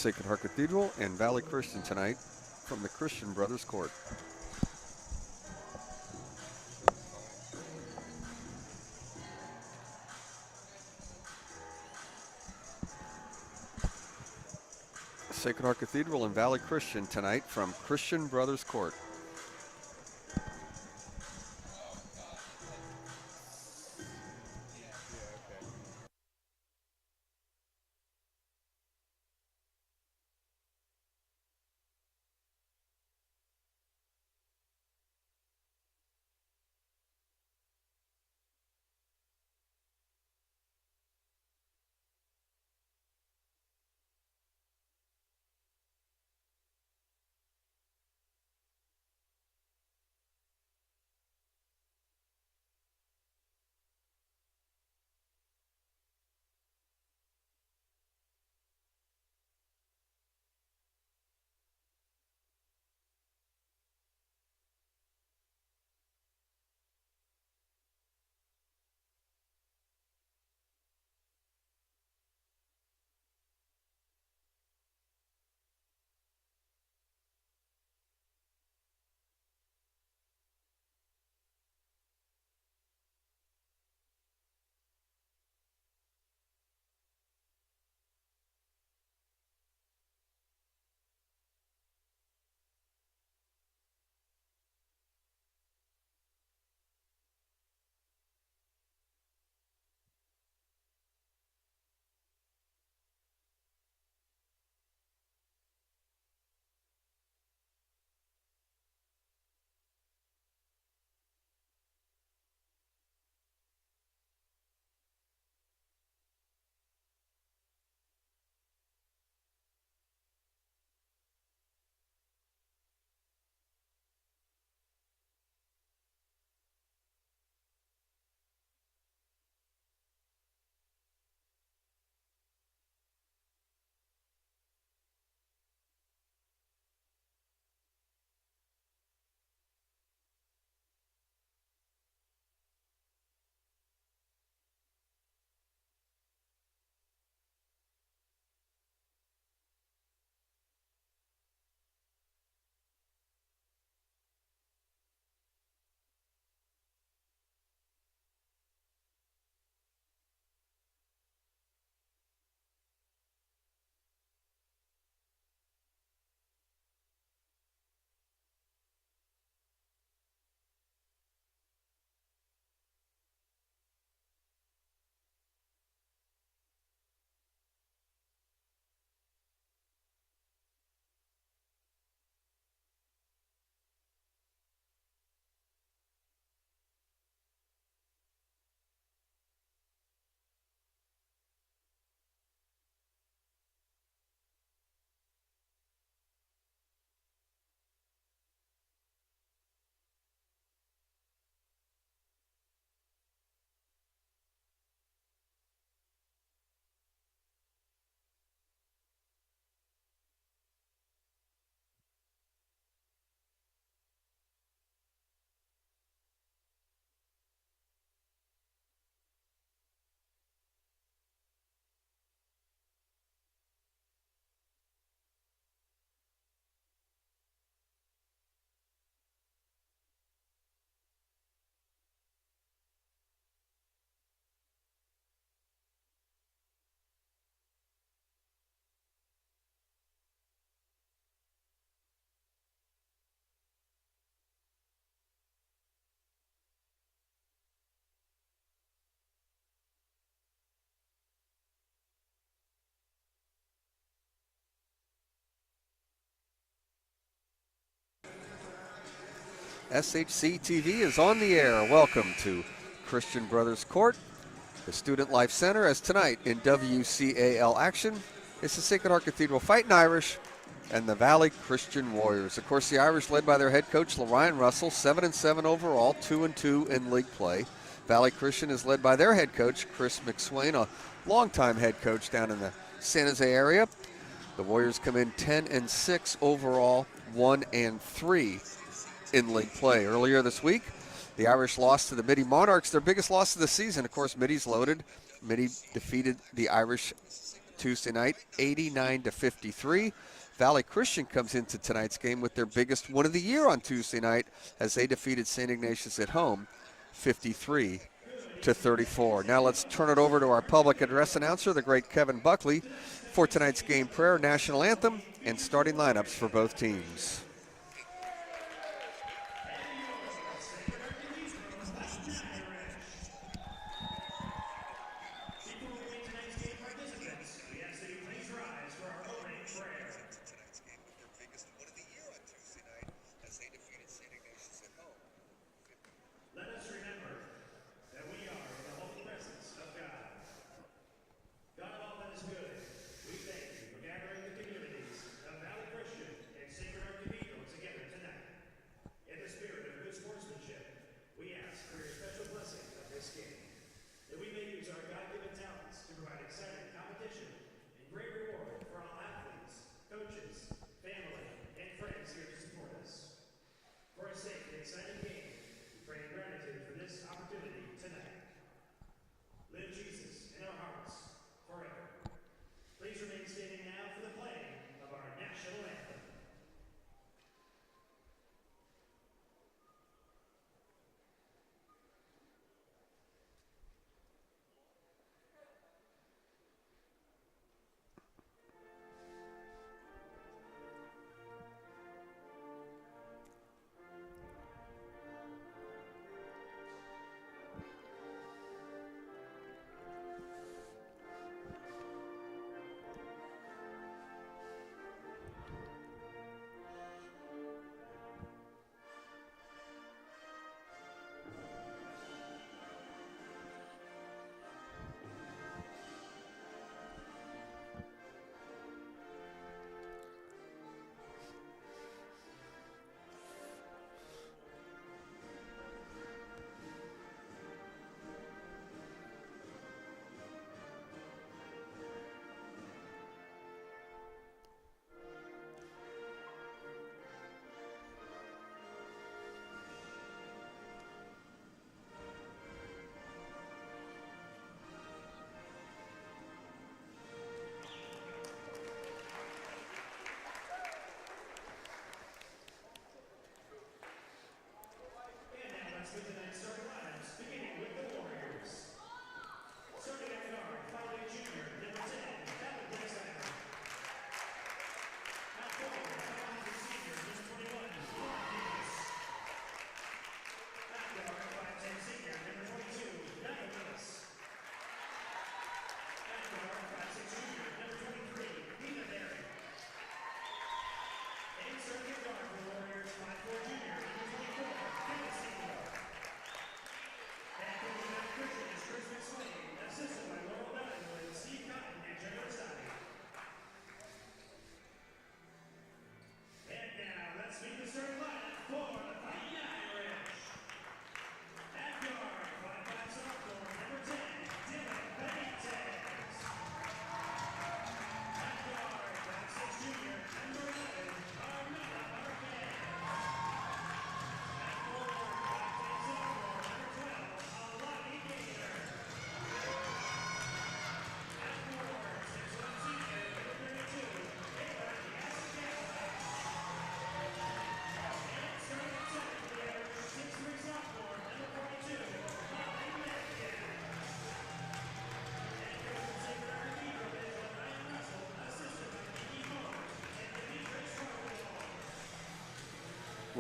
Sacred Heart Cathedral and Valley Christian tonight from the Christian Brothers Court. Sacred Heart Cathedral and Valley Christian tonight from Christian Brothers Court. SHC TV is on the air. Welcome to Christian Brothers Court, the Student Life Center, as tonight in WCAL action is the Sacred Heart Cathedral Fightin Irish and the Valley Christian Warriors. Of course, the Irish led by their head coach, Lorian Russell, 7-7 overall, 2-2 in league play. Valley Christian is led by their head coach, Chris McSwain, a longtime head coach down in the San Jose area. The Warriors come in 10-6 overall, 1-3 in league play. Earlier this week, the Irish lost to the Midi Monarchs, their biggest loss of the season. Of course, Midi's loaded. Midi defeated the Irish Tuesday night, 89-53. Valley Christian comes into tonight's game with their biggest win of the year on Tuesday night as they defeated St. Ignatius at home, 53-34. Now let's turn it over to our public address announcer, the great Kevin Buckley, for tonight's game prayer, national anthem, and starting lineups for both teams.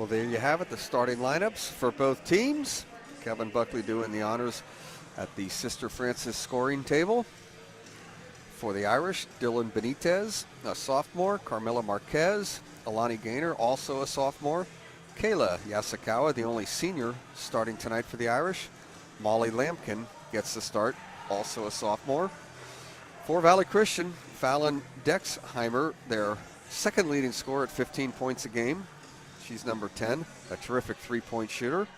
Well, there you have it, the starting lineups for both teams. Kevin Buckley doing the honors at the Sister Francis scoring table. For the Irish, Dylan Benitez, a sophomore. Carmela Marquez, Alani Gaynor, also a sophomore. Kayla Yasukawa, the only senior, starting tonight for the Irish. Molly Lampkin gets the start, also a sophomore. For Valley Christian, Fallon Dexheimer, their second leading scorer at 15 points a game. She's number 10, a terrific three-point shooter.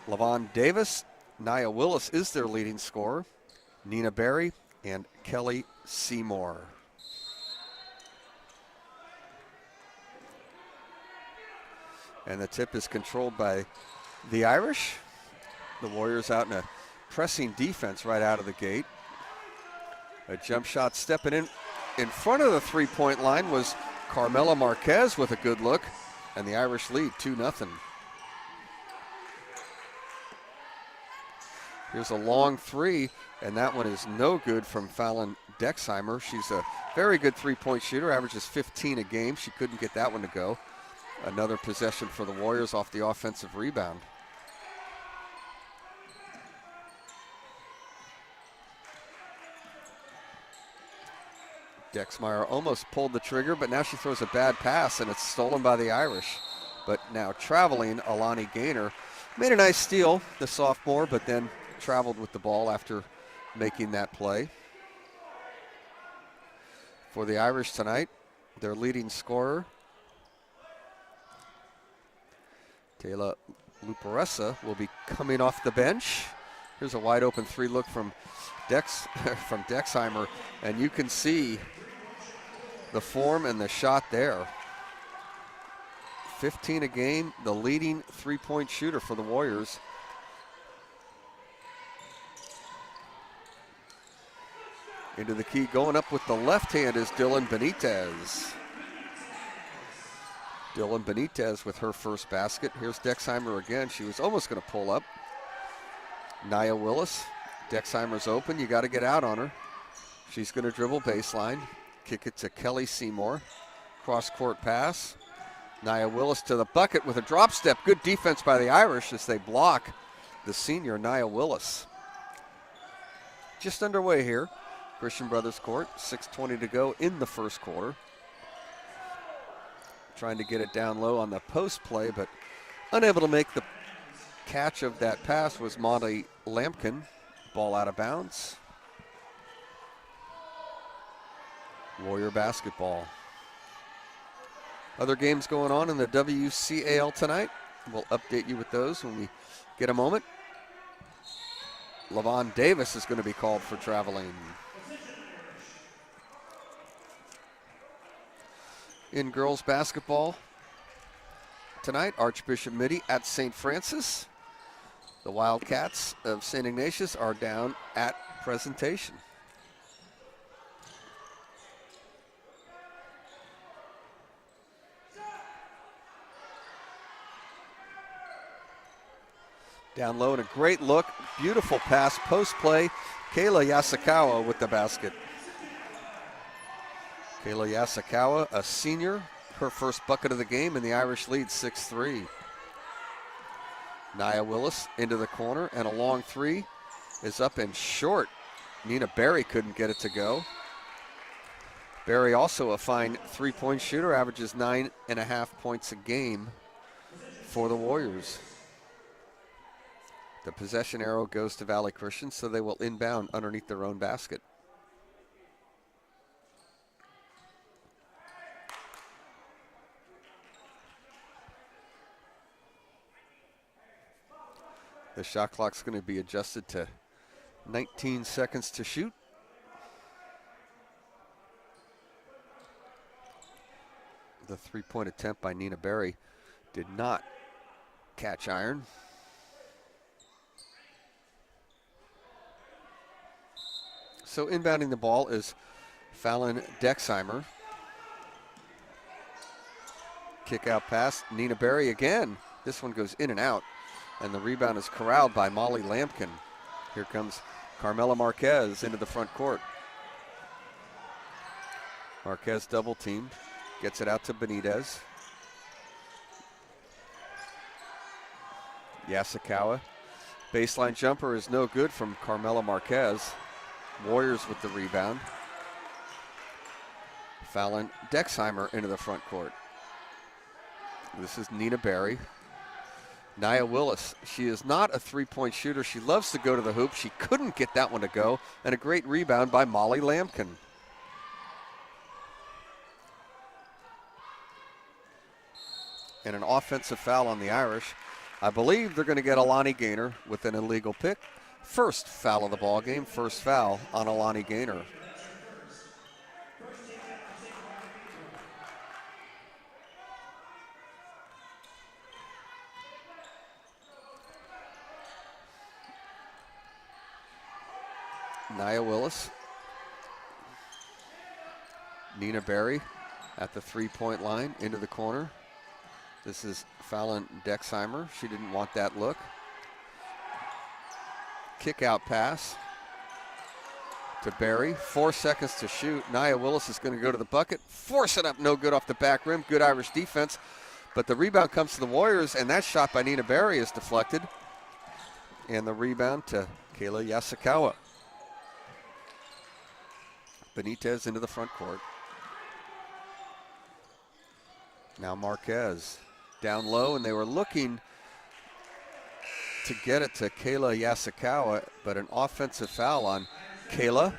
Lavon Davis, Nia Willis is their leading scorer. Nina Berry and Kelly Seymour. And the tip is controlled by the Irish. The Warriors out in a pressing defense right out of the gate. A jump shot stepping in in front of the three-point line was Carmela Marquez with a good look, and the Irish lead 2-0. Here's a long three, and that one is no good from Fallon Dexheimer. She's a very good three-point shooter, averages 15 a game. She couldn't get that one to go. Another possession for the Warriors off the offensive rebound. Dexmeyer almost pulled the trigger, but now she throws a bad pass, and it's stolen by the Irish. But now traveling, Alani Gaynor made a nice steal, the sophomore, but then traveled with the ball after making that play. For the Irish tonight, their leading scorer, Taylor Luparessa, will be coming off the bench. Here's a wide open three look from Dexheimer, and you can see the form and the shot there. 15 a game, the leading three-point shooter for the Warriors. Into the key, going up with the left hand is Dylan Benitez. Dylan Benitez with her first basket. Here's Dexheimer again. She was almost going to pull up. Nia Willis. Dexheimer's open. You got to get out on her. She's going to dribble baseline. Kick it to Kelly Seymour. Cross-court pass. Nia Willis to the bucket with a drop step. Good defense by the Irish as they block the senior Nia Willis. Just underway here. Christian Brothers Court. 6:20 to go in the first quarter. Trying to get it down low on the post play, but unable to make the catch of that pass was Molly Lampkin. Ball out of bounds. Warrior basketball. Other games going on in the WCAL tonight. We'll update you with those when we get a moment. Lavon Davis is going to be called for traveling. In girls basketball tonight, Archbishop Mitty at St. Francis. The Wildcats of St. Ignatius are down at Presentation. Down low and a great look, beautiful pass, post play. Kayla Yasukawa with the basket. Kayla Yasukawa, a senior, her first bucket of the game, and the Irish lead 6-3. Nia Willis into the corner, and a long three is up and short. Nina Berry couldn't get it to go. Berry also a fine three-point shooter, averages 9.5 points a game for the Warriors. The possession arrow goes to Valley Christian, so they will inbound underneath their own basket. The shot clock's going to be adjusted to 19 seconds to shoot. The three-point attempt by Nina Berry did not catch iron. So inbounding the ball is Fallon Dexheimer. Kick out pass, Nina Berry again. This one goes in and out, and the rebound is corralled by Molly Lampkin. Here comes Carmela Marquez into the front court. Marquez double teamed, gets it out to Benitez. Yasukawa. Baseline jumper is no good from Carmela Marquez. Warriors with the rebound. Fallon Dexheimer into the front court. This is Nina Berry. Nia Willis, she is not a three-point shooter. She loves to go to the hoop. She couldn't get that one to go, and a great rebound by Molly Lampkin. And an offensive foul on the Irish. I believe they're going to get Alani Gaynor with an illegal pick. First foul of the ball game, first foul on Alani Gaynor. Nia Willis Nina Berry at the three-point line into the corner. This is Fallon Dexheimer. She didn't want that look. Kick out pass to Berry. 4 seconds to shoot. Nia Willis is going to go to the bucket. Force it up, no good off the back rim. Good Irish defense. But the rebound comes to the Warriors, and that shot by Nina Berry is deflected. And the rebound to Kayla Yasukawa. Benitez into the front court. Now Marquez down low, and they were looking to get it to Kayla Yasukawa, but an offensive foul on Kayla.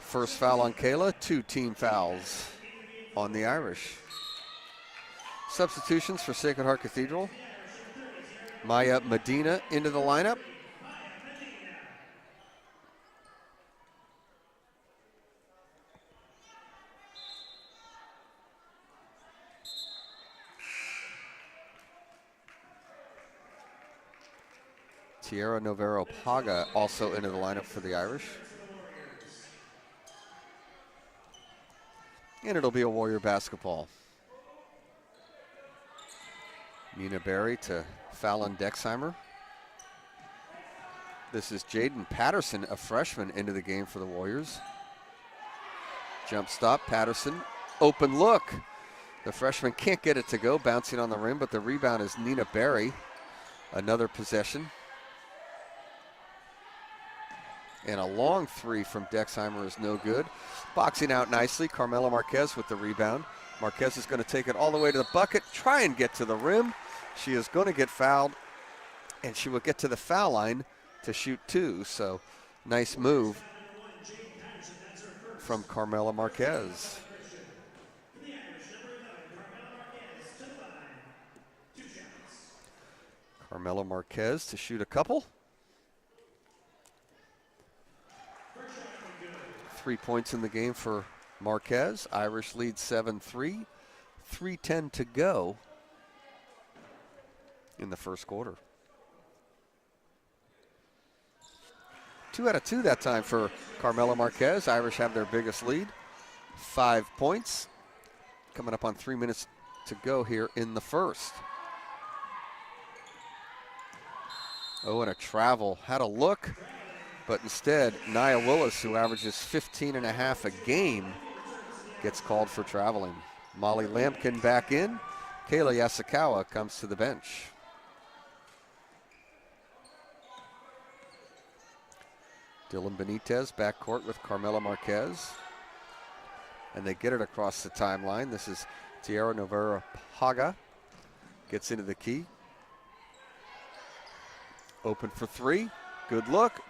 First foul on Kayla, 2 team fouls on the Irish. Substitutions for Sacred Heart Cathedral. Maya Medina into the lineup. Tierra Novero Paga also into the lineup for the Irish. And it'll be a Warrior basketball. Nina Berry to Fallon Dexheimer. This is Jaden Patterson, a freshman, into the game for the Warriors. Jump stop, Patterson. Open look. The freshman can't get it to go, bouncing on the rim, but the rebound is Nina Berry. Another possession. And a long three from Dexheimer is no good. Boxing out nicely, Carmela Marquez with the rebound. Marquez is going to take it all the way to the bucket, try and get to the rim. She is going to get fouled, and she will get to the foul line to shoot 2. So nice move from Carmela Marquez. Carmela Marquez to shoot a couple. 3 points in the game for Marquez. Irish lead 7-3. 3:10 to go in the first quarter. 2 out of 2 that time for Carmela Marquez. Irish have their biggest lead. 5 points. Coming up on 3 minutes to go here in the first. Oh, and a travel. Had a look, but instead, Nia Willis, who averages 15.5 a game, gets called for traveling. Molly Lampkin back in. Kayla Yasukawa comes to the bench. Dylan Benitez backcourt with Carmela Marquez. And they get it across the timeline. This is Tierra Novera Paga. Gets into the key. Open for 3. Good look.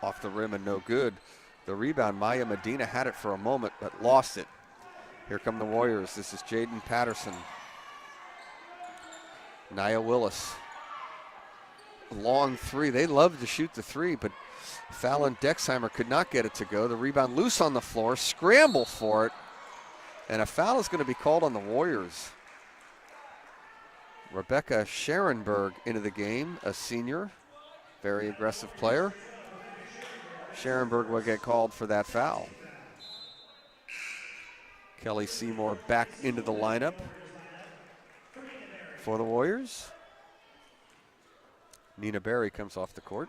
Off the rim and no good. The rebound, Maya Medina had it for a moment, but lost it. Here come the Warriors. This is Jaden Patterson. Nia Willis. Long 3. They love to shoot the 3, but Fallon Dexheimer could not get it to go. The rebound loose on the floor. Scramble for it. And a foul is going to be called on the Warriors. Rebecca Scherenberg into the game, a senior. Very aggressive player. Scherenberg will get called for that foul. Kelly Seymour back into the lineup for the Warriors. Nina Berry comes off the court.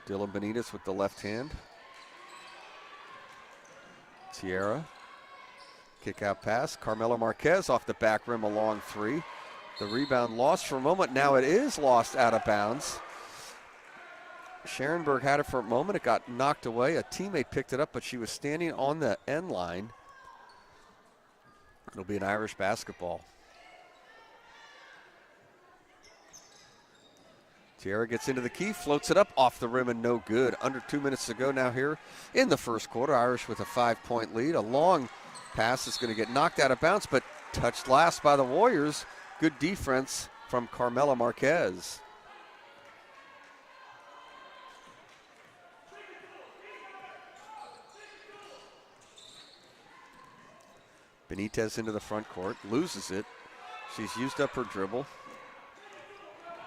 Dylan Benitez with the left hand. Tierra. Kick out pass. Carmela Marquez off the back rim, a long 3. The rebound lost for a moment. Now it is lost out of bounds. Scherenberg had it for a moment. It got knocked away. A teammate picked it up, but she was standing on the end line. It'll be an Irish basketball. Tierra gets into the key, floats it up off the rim and no good. Under 2 minutes to go now here in the first quarter. Irish with a 5-point lead. A long pass is going to get knocked out of bounds, but touched last by the Warriors. Good defense from Carmela Marquez. Benitez into the front court, loses it. She's used up her dribble.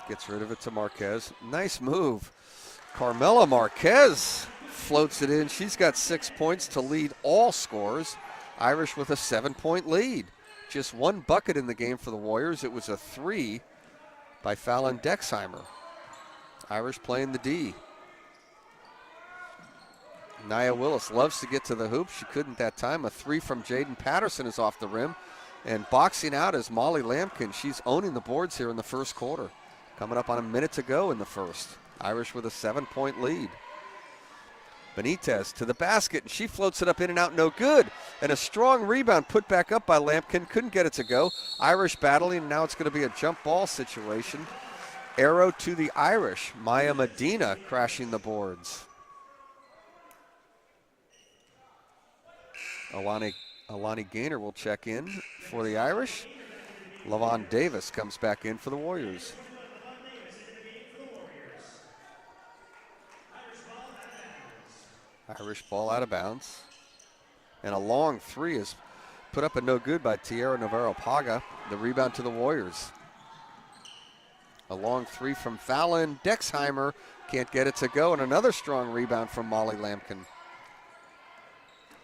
Gets rid of it to Marquez. Nice move. Carmela Marquez floats it in. She's got 6 points to lead all scorers. Irish with a 7-point lead. Just one bucket in the game for the Warriors. It was a 3 by Fallon Dexheimer. Irish playing the D. Nia Willis loves to get to the hoop. She couldn't that time. A 3 from Jaden Patterson is off the rim. And boxing out is Molly Lampkin. She's owning the boards here in the first quarter. Coming up on a minute to go in the first. Irish with a 7-point lead. Benitez to the basket, and she floats it up in and out, no good. And a strong rebound put back up by Lampkin. Couldn't get it to go. Irish battling, and now it's going to be a jump ball situation. Arrow to the Irish. Maya Medina crashing the boards. Alani Gaynor will check in for the Irish. Lavon Davis comes back in for the Warriors. Irish ball out of bounds. And a long 3 is put up and no good by Tierra Navarro-Paga. The rebound to the Warriors. A long 3 from Fallon Dexheimer. Can't get it to go. And another strong rebound from Molly Lampkin.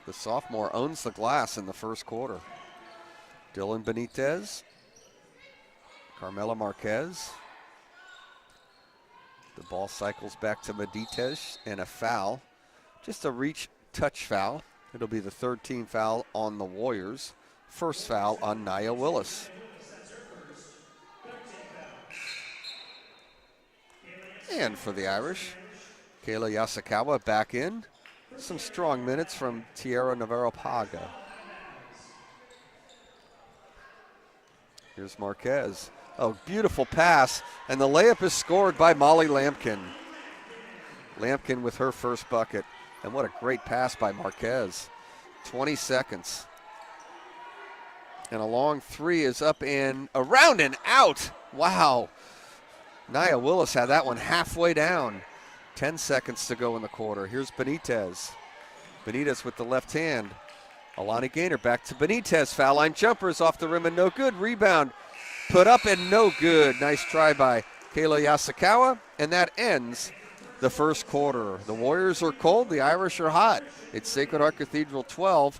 The sophomore owns the glass in the first quarter. Dylan Benitez. Carmela Marquez. The ball cycles back to Benitez and a foul. Just a reach touch foul. It'll be the third team foul on the Warriors. First foul on Nia Willis. And for the Irish, Kayla Yasukawa back in. Some strong minutes from Tierra Navarro-Paga. Here's Marquez. Oh, beautiful pass. And the layup is scored by Molly Lampkin. Lampkin with her first bucket. And what a great pass by Marquez. 20 seconds. And a long 3 is up and around and out. Wow. Nia Willis had that one halfway down. 10 seconds to go in the quarter. Here's Benitez. Benitez with the left hand. Alani Gaynor back to Benitez. Foul line jumpers off the rim and no good. Rebound put up and no good. Nice try by Kayla Yasukawa. And that ends the first quarter. The Warriors are cold. The Irish are hot. It's Sacred Heart Cathedral 12,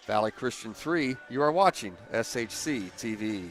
Valley Christian 3. You are watching SHC TV.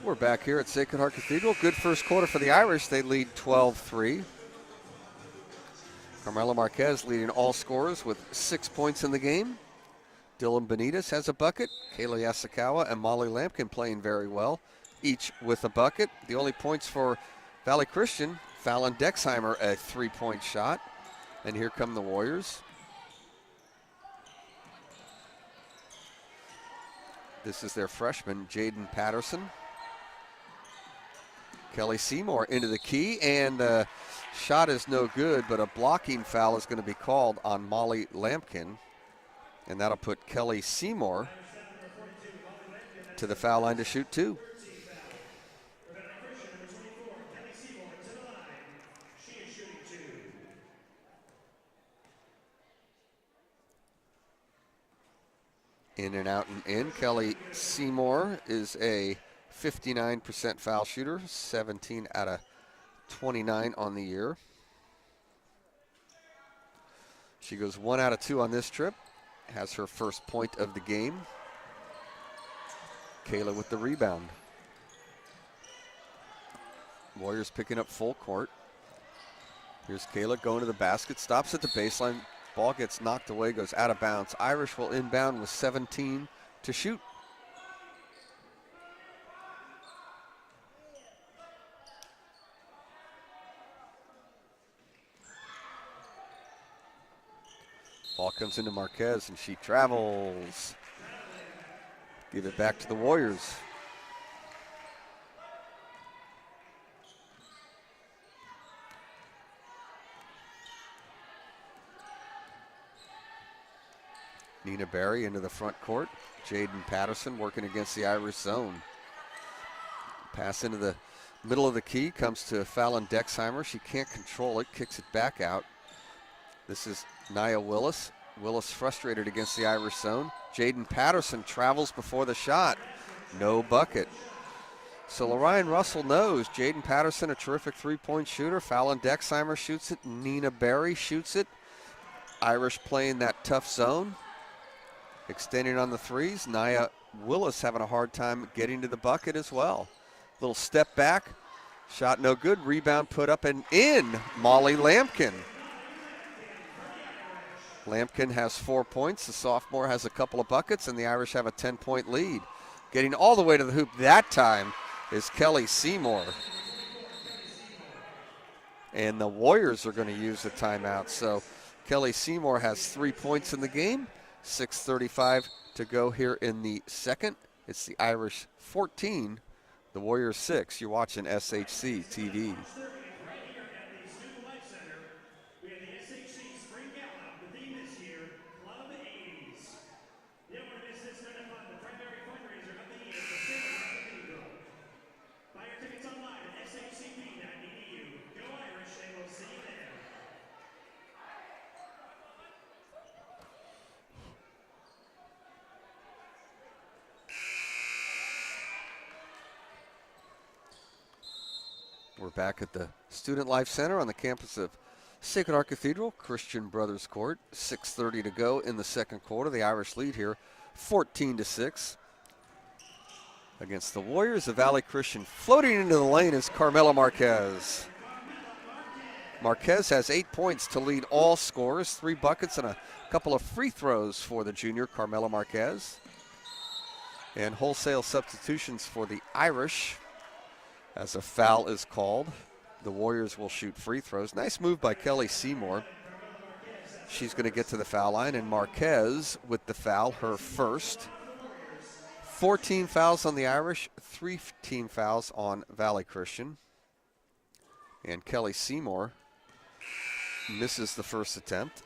We're back here at Sacred Heart Cathedral. Good first quarter for the Irish. They lead 12-3. Carmela Marquez leading all scorers with 6 points in the game. Dylan Benitez has a bucket. Kayla Yasukawa and Molly Lampkin playing very well, each with a bucket. The only points for Valley Christian, Fallon Dexheimer, a 3-point shot. And here come the Warriors. This is their freshman, Jaden Patterson. Kelly Seymour into the key, and the shot is no good, but a blocking foul is going to be called on Molly Lampkin, and that'll put Kelly Seymour to the foul line to shoot 2. In and out and in. Kelly Seymour is a 59% foul shooter, 17 out of 29 on the year. She goes 1 out of 2 on this trip, has her first point of the game. Kayla with the rebound. Warriors picking up full court. Here's Kayla going to the basket, stops at the baseline. Ball gets knocked away, goes out of bounds. Irish will inbound with 17 to shoot. Ball comes into Marquez and she travels. Give it back to the Warriors. Nina Berry into the front court. Jaden Patterson working against the Irish zone. Pass into the middle of the key, comes to Fallon Dexheimer. She can't control it, kicks it back out. This is Nia Willis. Willis frustrated against the Irish zone. Jaden Patterson travels before the shot. No bucket. So Lorian Russell knows Jaden Patterson, a terrific three-point shooter. Fallon Dexheimer shoots it. Nina Berry shoots it. Irish playing that tough zone. Extending on the threes. Nia Willis having a hard time getting to the bucket as well. Little step back. Shot no good. Rebound put up and in. Molly Lampkin. Lampkin has 4 points. The sophomore has a couple of buckets, and the Irish have a 10-point lead. Getting all the way to the hoop that time is Kelly Seymour. And the Warriors are going to use the timeout. So Kelly Seymour has 3 points in the game. 6:35 to go here in the second. It's the Irish 14, the Warriors 6. You're watching SHC TV. We're back at the Student Life Center on the campus of Sacred Heart Cathedral, Christian Brothers Court. 6:30 to go in the second quarter. The Irish lead here, 14-6. Against the Warriors of Valley Christian. Floating into the lane is Carmela Marquez. Marquez has 8 points to lead all scorers, 3 buckets and a couple of free throws for the junior Carmela Marquez. And wholesale substitutions for the Irish. As a foul is called, the Warriors will shoot free throws. Nice move by Kelly Seymour. She's going to get to the foul line, and Marquez with the foul, her first. 14 fouls on the Irish, 3 team fouls on Valley Christian. And Kelly Seymour misses the first attempt.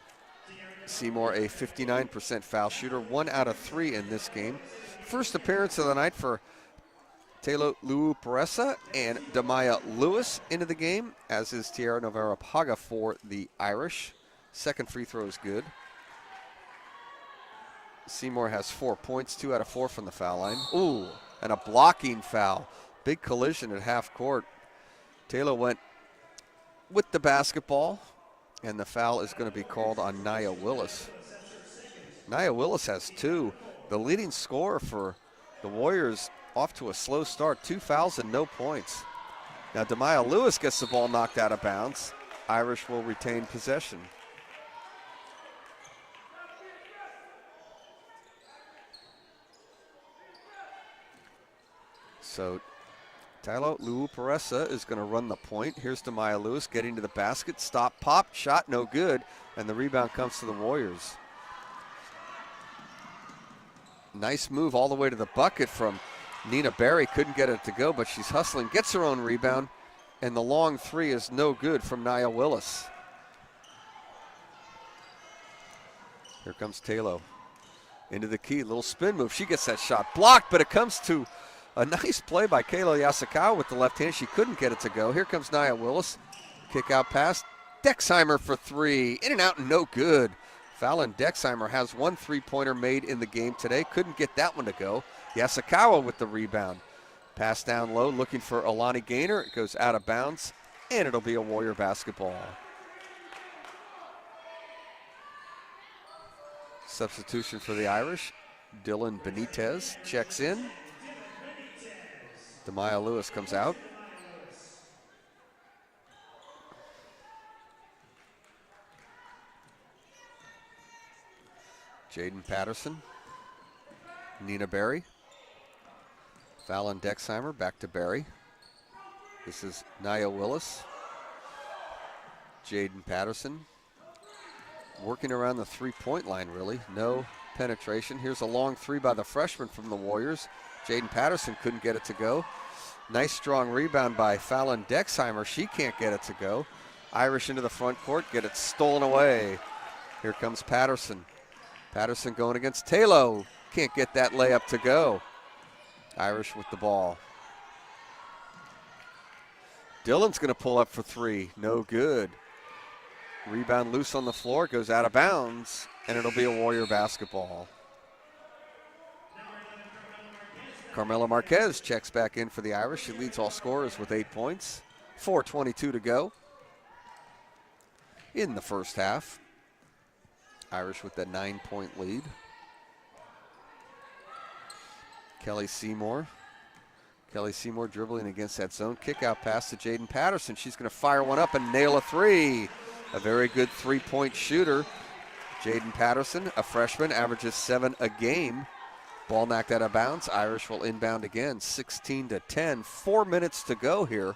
Seymour, a 59% foul shooter, 1 out of 3 in this game. First appearance of the night for Taylor Lou Peressa and Damaya Lewis into the game, as is Tierra Navarra Paga for the Irish. Second free throw is good. Seymour has 4 points, 2 out of 4 from the foul line. Ooh, and a blocking foul. Big collision at half court. Taylor went with the basketball, and the foul is going to be called on Nia Willis. Nia Willis has 2. The leading scorer for the Warriors off to a slow start, 2 fouls and no points. Now Damaya Lewis gets the ball knocked out of bounds. Irish will retain possession. So Tyler Lou Peressa is going to run the point. Here's Damaya Lewis getting to the basket. Stop, pop, shot, no good. And the rebound comes to the Warriors. Nice move all the way to the bucket from Nina Berry. Couldn't get it to go, but she's hustling, gets her own rebound, and the long three is no good from Nia Willis. Here comes Taylor into the key, little spin move. She gets that shot blocked, but it comes to a nice play by Kayla Yasukawa with the left hand. She couldn't get it to go. Here comes Nia Willis. Kick out pass. Dexheimer for 3. In and out, no good. Fallon Dexheimer has 1 3-pointer made in the game today. Couldn't get that one to go. Yasukawa with the rebound. Pass down low, looking for Alani Gaynor. It goes out of bounds, and it'll be a Warrior basketball. Substitution for the Irish. Dylan Benitez checks in. Demaya Lewis comes out. Jaden Patterson. Nina Berry. Fallon Dexheimer back to Berry. This is Nia Willis. Jaden Patterson. Working around the three-point line, really. No penetration. Here's a long three by the freshman from the Warriors. Jaden Patterson couldn't get it to go. Nice strong rebound by Fallon Dexheimer. She can't get it to go. Irish into the front court, get it stolen away. Here comes Patterson. Patterson going against Taylor. Can't get that layup to go. Irish with the ball. Dillon's going to pull up for three. No good. Rebound loose on the floor, goes out of bounds, and it'll be a Warrior basketball. Carmela Marquez checks back in for the Irish. She leads all scorers with 8 points. 4:22 to go in the first half. Irish with that 9-point lead. Kelly Seymour. Kelly Seymour dribbling against that zone. Kick out pass to Jaden Patterson. She's going to fire one up and nail a three. A very good three-point shooter. Jaden Patterson, a freshman, averages 7 a game. Ball knocked out of bounds. Irish will inbound again, 16-10. 4 minutes to go here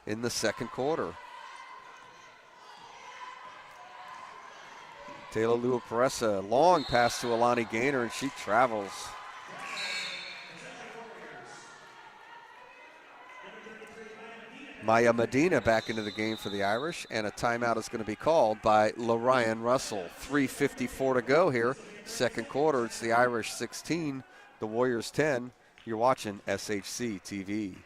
in the second quarter. Taylor Lua-Peressa, long pass to Alani Gaynor, and she travels. Maya Medina back into the game for the Irish, and a timeout is going to be called by LaRyan Russell. 3:54 to go here, second quarter. It's the Irish 16, the Warriors 10. You're watching SHC TV.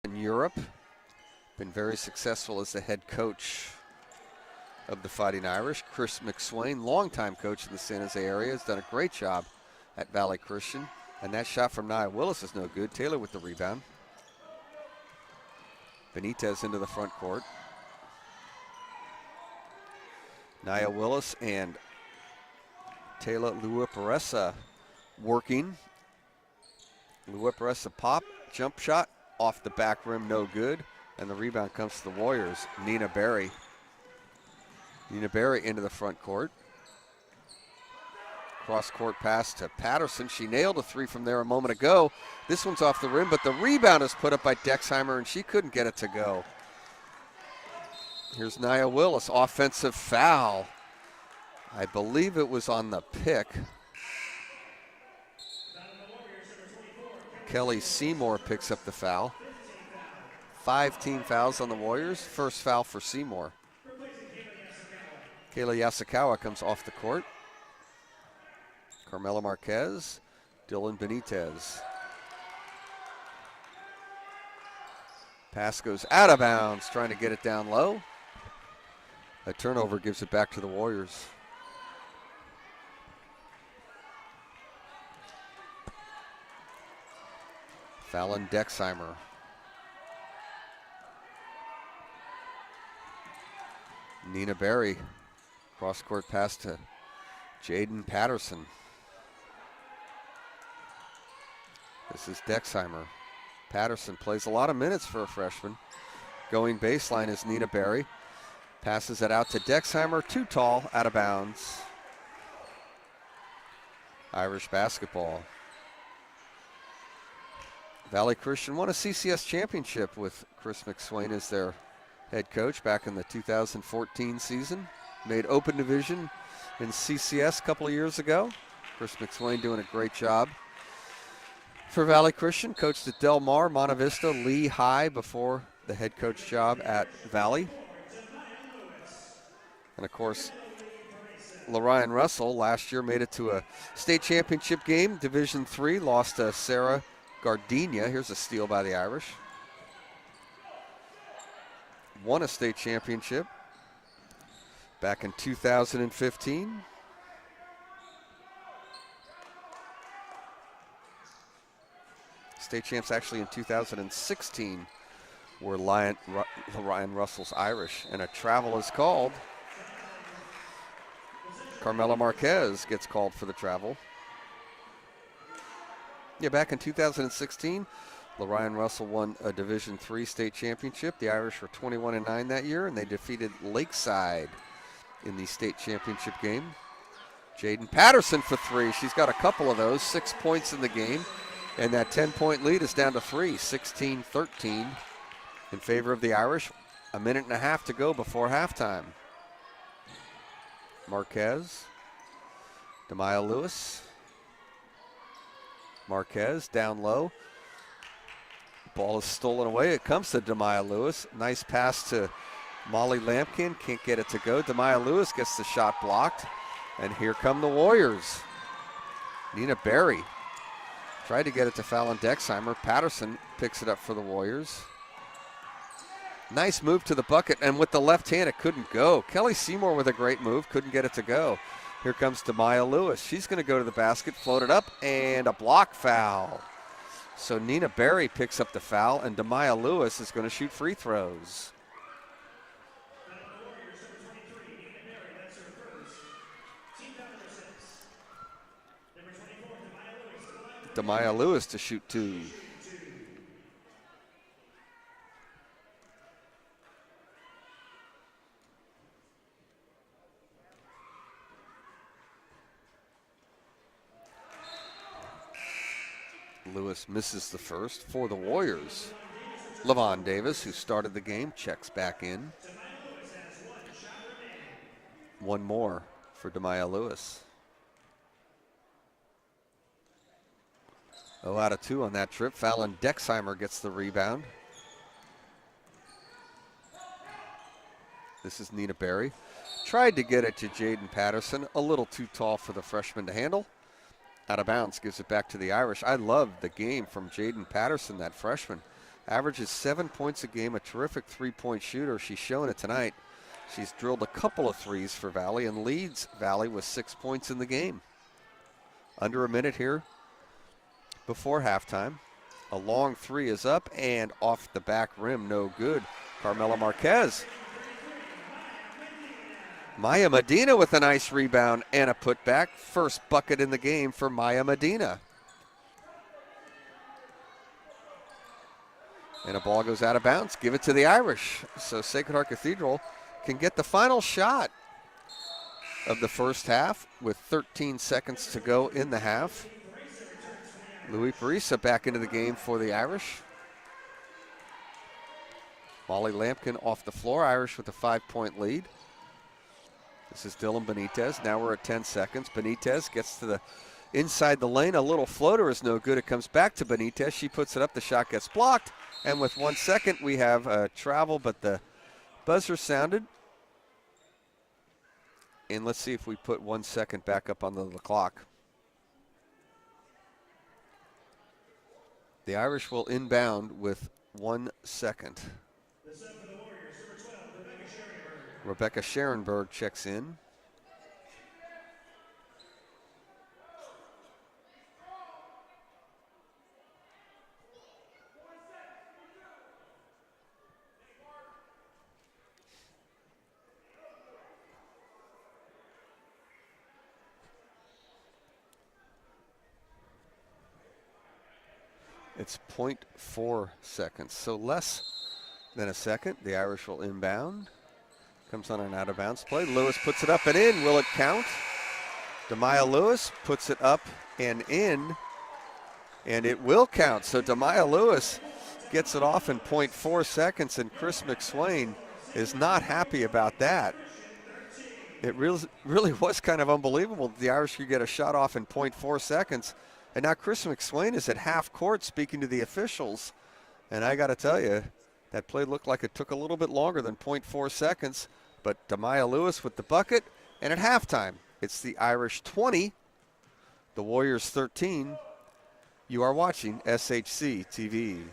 In Europe, been very successful as the head coach of the Fighting Irish. Chris McSwain, longtime coach in the San Jose area, has done a great job at Valley Christian. And that shot from Nia Willis is no good. Taylor with the rebound. Benitez into the front court. Nia Willis and Taylor Lua-Peressa working. Lua-Peressa pop, jump shot. Off the back rim, no good. And the rebound comes to the Warriors. Nina Berry. Nina Berry into the front court. Cross-court pass to Patterson. She nailed a three from there a moment ago. This one's off the rim, but the rebound is put up by Dexheimer, and she couldn't get it to go. Here's Nia Willis. Offensive foul. I believe it was on the pick. Kelly Seymour picks up the foul. 5 team fouls on the Warriors. First foul for Seymour. Kayla Yasukawa comes off the court. Carmela Marquez, Dylan Benitez. Pass goes out of bounds, trying to get it down low. A turnover gives it back to the Warriors. Fallon Dexheimer. Nina Berry. Cross-court pass to Jaden Patterson. This is Dexheimer. Patterson plays a lot of minutes for a freshman. Going baseline is Nina Berry. Passes it out to Dexheimer. Too tall, out of bounds. Irish basketball. Valley Christian won a CCS championship with Chris McSwain as their head coach back in the 2014 season. Made open division in CCS a couple of years ago. Chris McSwain doing a great job. for Valley Christian. Coached at Del Mar, Monte Vista, Lehigh before the head coach job at Valley. And of course, LaRyan Russell last year made it to a state championship game, Division III, lost to Sarah Gardenia. Here's a steal by the Irish. Won a state championship back in 2015. State champs actually in 2016 were LaRyan Russell's Irish. And a travel is called. Carmela Marquez gets called for the travel. Yeah, back in 2016, LaRyan Russell won a Division III state championship. The Irish were 21-9 that year, and they defeated Lakeside in the state championship game. Jaden Patterson for three. She's got a couple of those, 6 points in the game. And that 10-point lead is down to three, 16-13 in favor of the Irish. A minute and a half to go before halftime. Marquez, Demaya Lewis. Marquez down low. Ball is stolen away. It comes to Demaya Lewis. Nice pass to Molly Lampkin. Can't get it to go. Demaya Lewis gets the shot blocked. And here come the Warriors. Nina Berry tried to get it to Fallon Dexheimer. Patterson picks it up for the Warriors. Nice move to the bucket, and with the left hand, it couldn't go. Kelly Seymour with a great move, couldn't get it to go. Here comes Demaya Lewis. She's going to go to the basket, float it up, and a block foul. So Nina Berry picks up the foul, and Demaya Lewis is going to shoot free throws. Demaya Lewis to shoot two. Lewis misses the first for the Warriors. Levon Davis, who started the game, checks back in. One more for Demaya Lewis. 0 out of 2 on that trip. Fallon Dexheimer gets the rebound. This is Nina Berry. Tried to get it to Jaden Patterson. A little too tall for the freshman to handle. Out of bounds, gives it back to the Irish. I love the game from Jaden Patterson, that freshman. Averages 7 points a game, a terrific three-point shooter. She's showing it tonight. She's drilled a couple of threes for Valley and leads Valley with 6 points in the game. Under a minute here before halftime. A long three is up and off the back rim, no good. Carmela Marquez. Maya Medina with a nice rebound and a putback. First bucket in the game for Maya Medina. And a ball goes out of bounds. Give it to the Irish. So Sacred Heart Cathedral can get the final shot of the first half with 13 seconds to go in the half. Louis Parisa back into the game for the Irish. Molly Lampkin off the floor. Irish with a 5-point lead. This is Dylan Benitez. Now we're at 10 seconds. Benitez gets to the inside the lane. A little floater is no good. It comes back to Benitez. She puts it up. The shot gets blocked. And with 1 second, we have a travel, but the buzzer sounded. And let's see if we put 1 second back up on the clock. The Irish will inbound with 1 second. Rebecca Scherenberg checks in. It's 0.4 seconds, so less than a second. The Irish will inbound. Comes on an out-of-bounds play. Lewis puts it up and in. Will it count? Demaya Lewis puts it up and in, and it will count. So Demaya Lewis gets it off in 0.4 seconds, and Chris McSwain is not happy about that. It really was kind of unbelievable that the Irish could get a shot off in 0.4 seconds. And now Chris McSwain is at half court speaking to the officials. And I got to tell you, that play looked like it took a little bit longer than 0.4 seconds. But Demaya Lewis with the bucket. And at halftime, it's the Irish 20, the Warriors 13. You are watching SHC TV.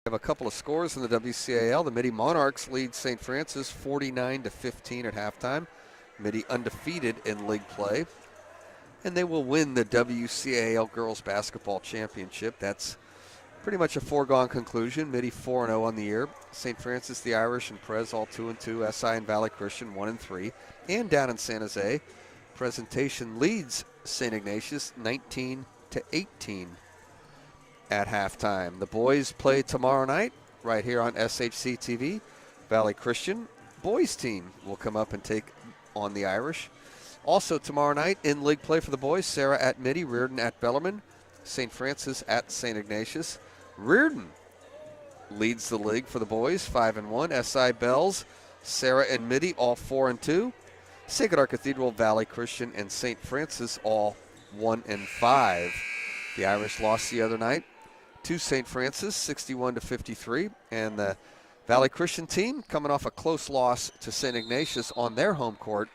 Have a couple of scores in the WCAL. The Midi Monarchs lead St. Francis 49-15 at halftime. Midi undefeated in league play. And they will win the WCAL Girls Basketball Championship. That's pretty much a foregone conclusion. Midi 4-0 on the year. St. Francis, the Irish, and Prez all 2-2. SI and Valley Christian 1-3. And down in San Jose, Presentation leads St. Ignatius 19-18 at halftime. The boys play tomorrow night right here on SHC TV. Valley Christian boys team will come up and take on the Irish. Also tomorrow night in league play for the boys, Sarah at Midi, Reardon at Bellarmine, St. Francis at St. Ignatius. Reardon leads the league for the boys, 5-1. SI Bells, Sarah and Midi, all 4-2. Sacred Heart Cathedral, Valley Christian, and St. Francis, all 1-5. The Irish lost the other night to St. Francis, 61-53, and the Valley Christian team coming off a close loss to St. Ignatius on their home court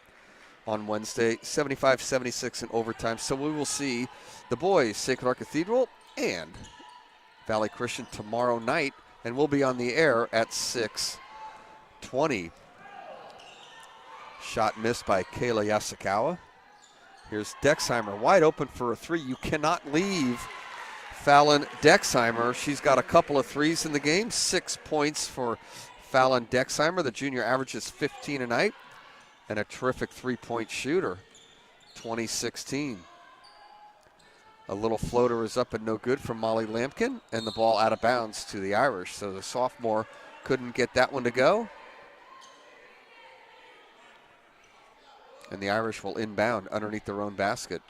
on Wednesday, 75-76 in overtime. So we will see the boys, Sacred Heart Cathedral and Valley Christian tomorrow night, and we'll be on the air at 6:20. Shot missed by Kayla Yasukawa. Here's Dexheimer wide open for a three. You cannot leave Fallon Dexheimer. She's got a couple of threes in the game. 6 points for Fallon Dexheimer. The junior averages 15 a night and a terrific three-point shooter. 2016. A little floater is up and no good from Molly Lampkin, and the ball out of bounds to the Irish. So the sophomore couldn't get that one to go. And the Irish will inbound underneath their own basket.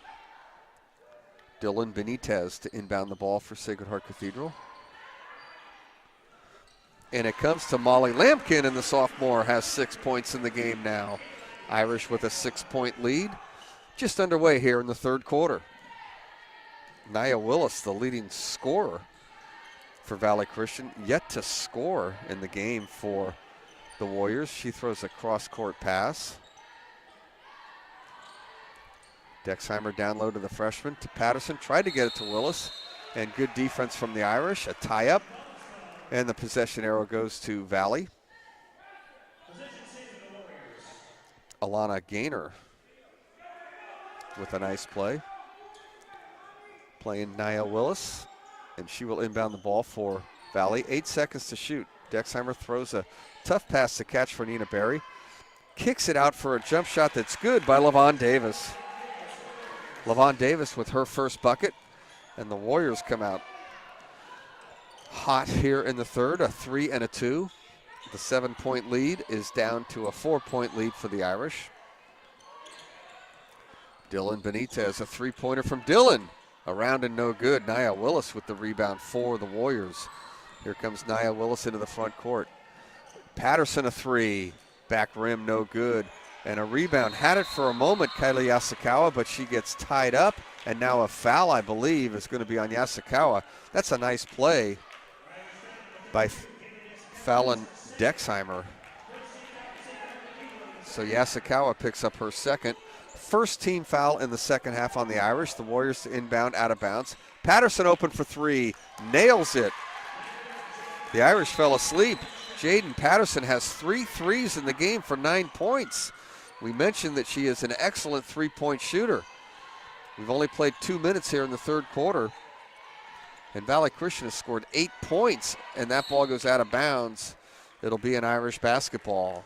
Dylan Benitez to inbound the ball for Sacred Heart Cathedral. And it comes to Molly Lampkin, and the sophomore has 6 points in the game now. Irish with a 6-point lead. Just underway here in the third quarter. Nia Willis, the leading scorer for Valley Christian, yet to score in the game for the Warriors. She throws a cross-court pass. Dexheimer down low to the freshman, to Patterson, tried to get it to Willis, and good defense from the Irish, a tie-up, and the possession arrow goes to Valley. Alana Gaynor with a nice play. Playing Nia Willis, and she will inbound the ball for Valley. 8 seconds to shoot. Dexheimer throws a tough pass to catch for Nina Berry. Kicks it out for a jump shot that's good by LaVon Davis. LaVon Davis with her first bucket, and the Warriors come out hot here in the third, a 3 and a 2. The 7-point lead is down to a 4-point lead for the Irish. Dylan Benitez, a three-pointer from Dylan. Around and no good. Nia Willis with the rebound for the Warriors. Here comes Nia Willis into the front court. Patterson a three. Back rim, no good. And a rebound. Had it for a moment, Kylie Yasukawa, but she gets tied up. And now a foul, I believe, is going to be on Yasukawa. That's a nice play by Fallon Dexheimer. So Yasukawa picks up her second. First team foul in the second half on the Irish. The Warriors to inbound out of bounds. Patterson open for three. Nails it. The Irish fell asleep. Jaden Patterson has 3 threes in the game for 9 points. We mentioned that she is an excellent three-point shooter. We've only played 2 minutes here in the third quarter. And Valley Christian has scored 8 points, and that ball goes out of bounds. It'll be an Irish basketball.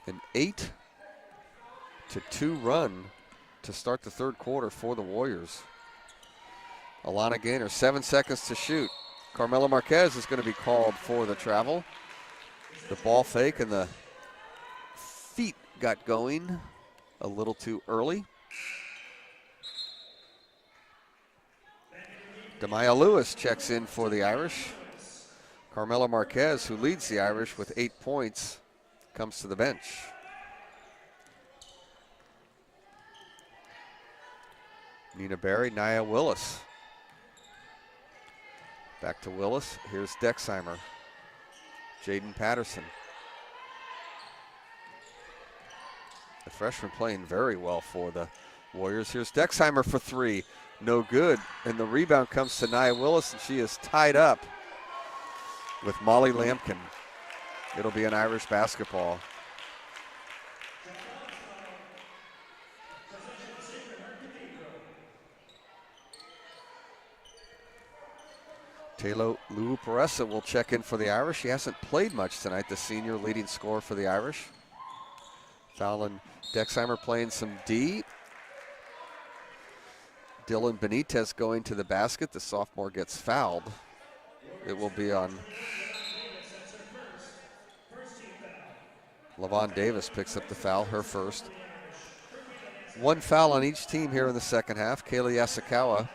An 8-2 run to start the third quarter for the Warriors. Alana Gaynor, 7 seconds to shoot. Carmela Marquez is going to be called for the travel. The ball fake and the feet got going a little too early. Demaya Lewis checks in for the Irish. Carmela Marquez, who leads the Irish with 8 points, comes to the bench. Nina Berry, Nia Willis. Back to Willis. Here's Dexheimer. Jaden Patterson. The freshman playing very well for the Warriors, here's Dexheimer for three. No good. And the rebound comes to Nia Willis, and she is tied up with Molly Lampkin. It'll be an Irish basketball. Taylor Luuparessa will check in for the Irish. She hasn't played much tonight, the senior leading scorer for the Irish. Fallon Dexheimer playing some D. Dylan Benitez going to the basket. The sophomore gets fouled. It will be on LaVon Davis picks up the foul, her first. One foul on each team here in the second half. Kaylee Asakawa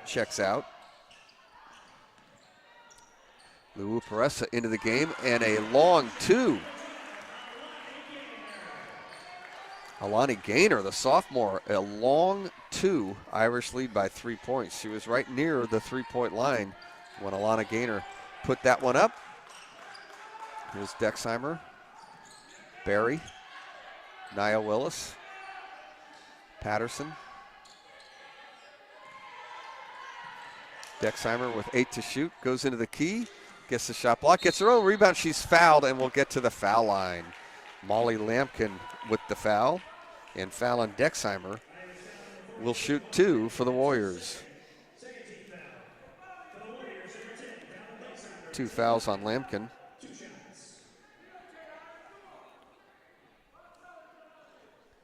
checks out. Luuparessa into the game, and a long two. Alani Gaynor, the sophomore, a long two. Irish lead by 3 points. She was right near the three-point line when Alana Gaynor put that one up. Here's Dexheimer, Barry, Nia Willis, Patterson. Dexheimer with 8 to shoot, goes into the key, gets the shot block, gets her own rebound. She's fouled, and we'll get to the foul line. Molly Lampkin with the foul, and Fallon Dexheimer will shoot 2 for the Warriors. 2 fouls on Lampkin.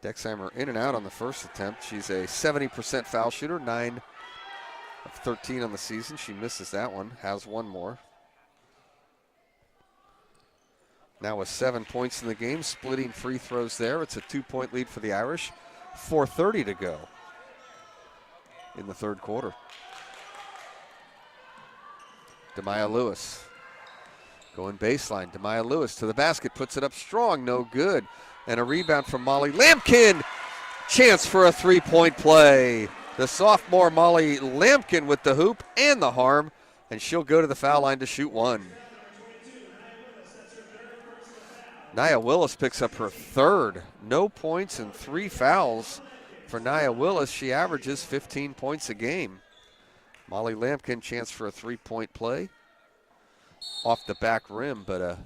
Dexheimer in and out on the first attempt. She's a 70% foul shooter, 9 of 13 on the season. She misses that one, has one more. Now with 7 points in the game, splitting free throws there. It's a 2-point lead for the Irish. 4:30 to go in the third quarter. Demaya Lewis going baseline. Demaya Lewis to the basket, puts it up strong, no good. And a rebound from Molly Lampkin. Chance for a three-point play. The sophomore Molly Lampkin with the hoop and the harm, and she'll go to the foul line to shoot one. Nia Willis picks up her third. No points and 3 fouls for Nia Willis. She averages 15 points a game. Molly Lampkin, chance for a three-point play. Off the back rim, but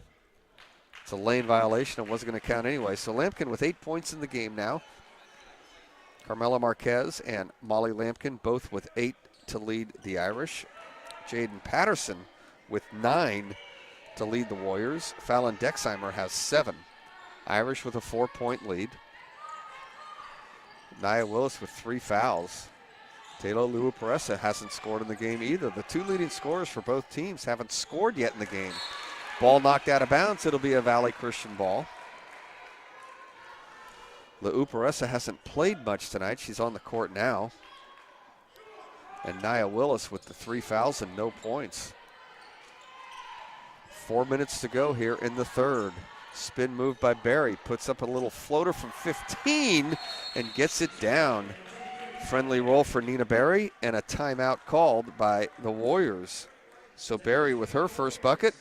it's a lane violation. It wasn't going to count anyway. So Lampkin with 8 points in the game now. Carmela Marquez and Molly Lampkin both with 8 to lead the Irish. Jaden Patterson with 9 to lead the Warriors. Fallon Dexheimer has 7. Irish with a 4-point lead. Nia Willis with 3 fouls. Taylor Luuparessa hasn't scored in the game either. The 2 leading scorers for both teams haven't scored yet in the game. Ball knocked out of bounds. It'll be a Valley Christian ball. Luuparessa hasn't played much tonight. She's on the court now. And Nia Willis with the 3 fouls and no points. 4 minutes to go here in the third. Spin move by Barry. Puts up a little floater from 15 and gets it down. Friendly roll for Nina Barry and a timeout called by the Warriors. So Barry with her first bucket.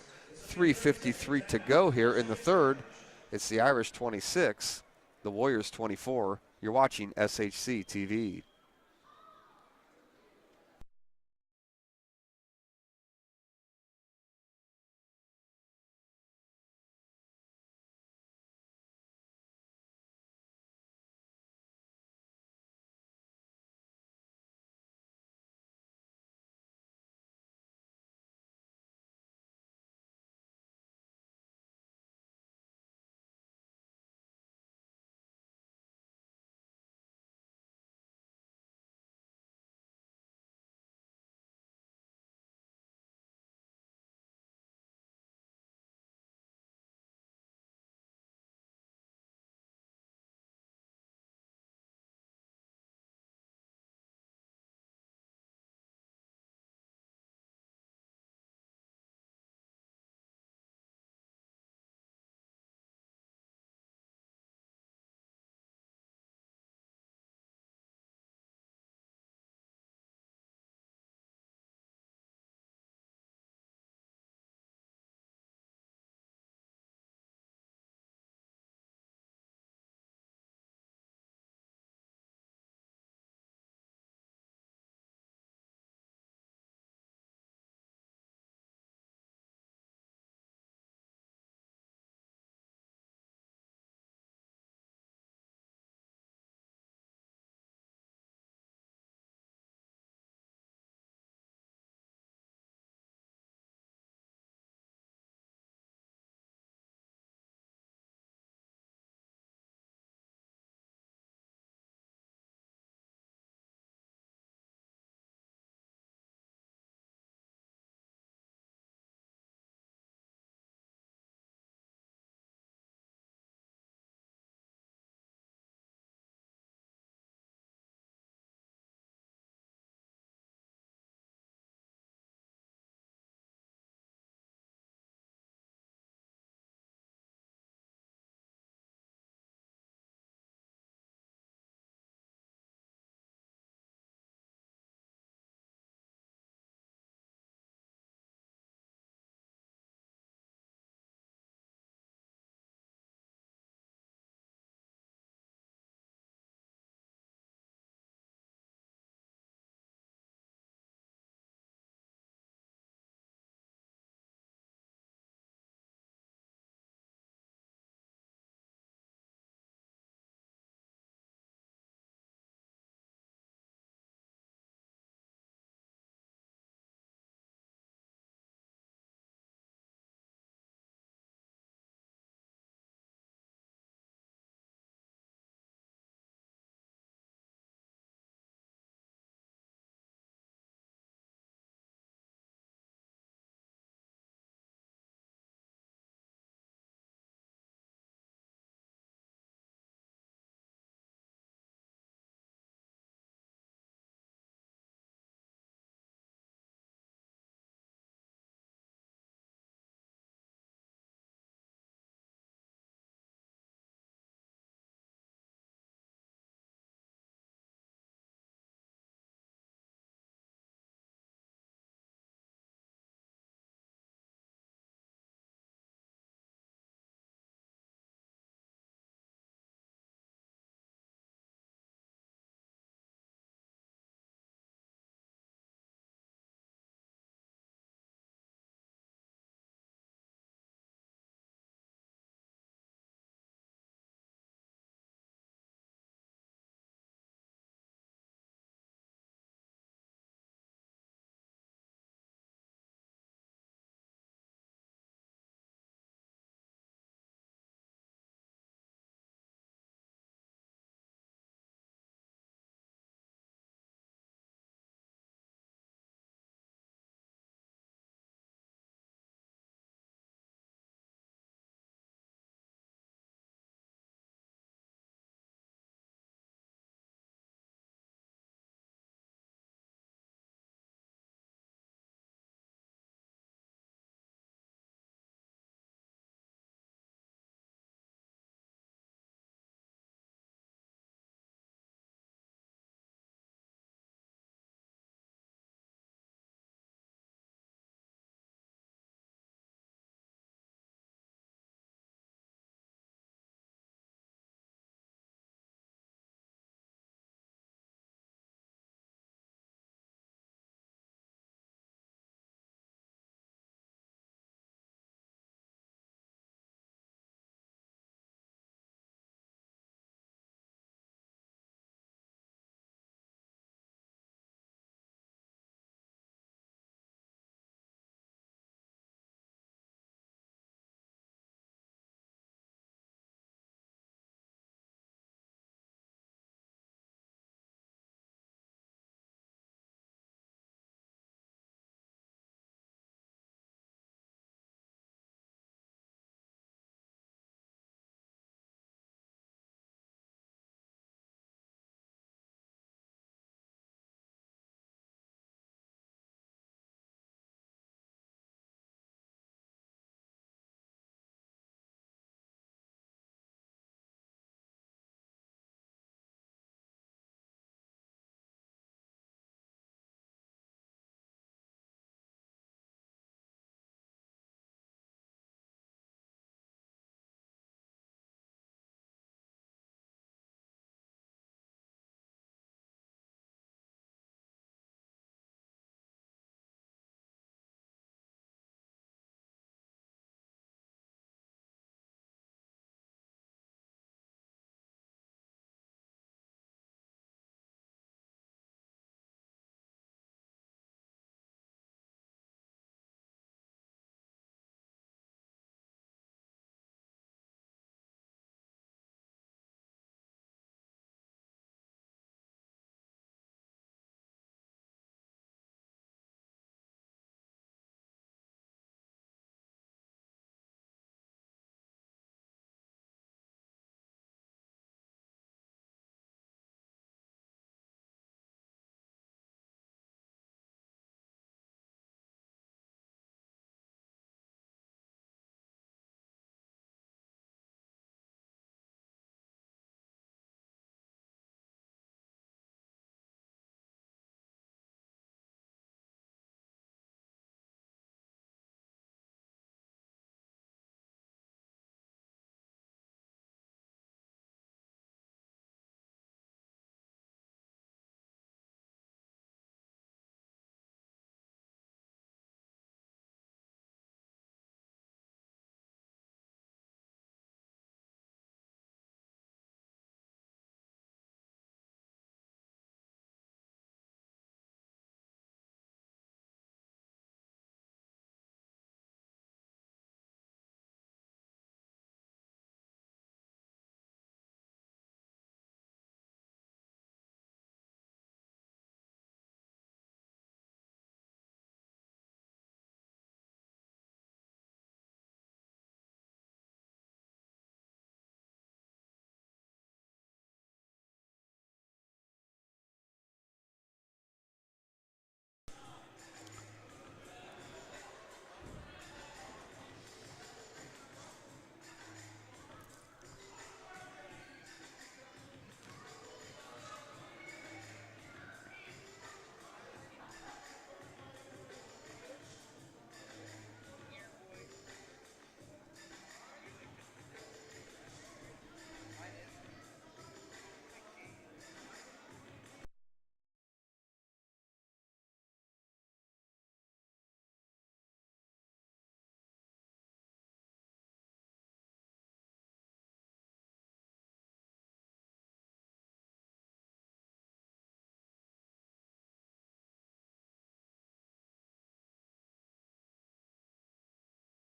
3:53 to go here in the third. It's the Irish 26, the Warriors 24. You're watching SHC TV.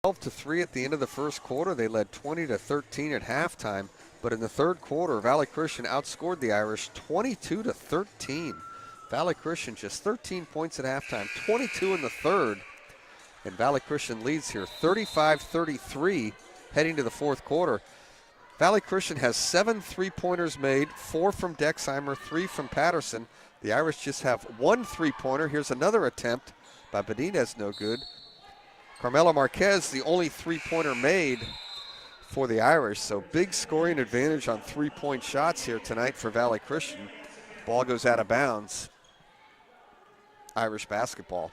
12-3 at the end of the first quarter. They led 20-13 at halftime. But in the third quarter, Valley Christian outscored the Irish 22-13. Valley Christian just 13 points at halftime, 22 in the third. And Valley Christian leads here 35-33 heading to the fourth quarter. Valley Christian has 7 3-pointers made, 4 from Dexheimer, 3 from Patterson. The Irish just have 1 3-pointer. Here's another attempt by Benitez, no good. Carmela Marquez, the only 3-pointer made for the Irish. So big scoring advantage on 3-point shots here tonight for Valley Christian. Ball goes out of bounds. Irish basketball.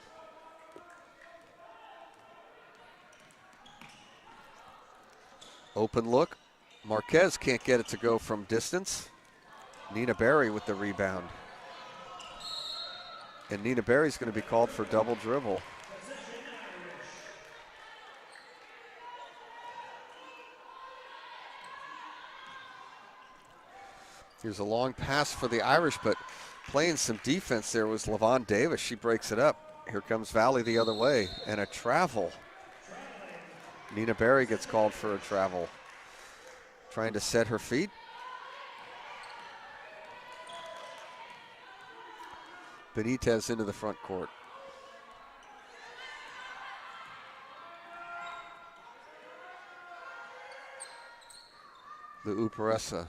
Open look. Marquez can't get it to go from distance. Nina Berry with the rebound. And Nina Berry's going to be called for double dribble. Here's a long pass for the Irish, but playing some defense there was LaVon Davis. She breaks it up. Here comes Valley the other way, and a travel. Nina Berry gets called for a travel. Trying to set her feet. Benitez into the front court. The Uparessa.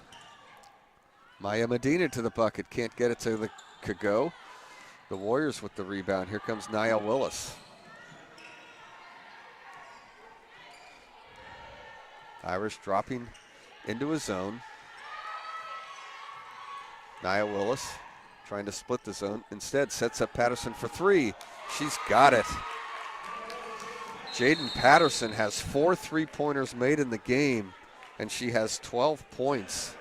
Maya Medina to the bucket. Can't get it to the Kago. The Warriors with the rebound. Here comes Nia Willis. Irish dropping into a zone. Nia Willis trying to split the zone. Instead sets up Patterson for 3. She's got it. Jaden Patterson has 4 3-pointers made in the game, and she has 12 points.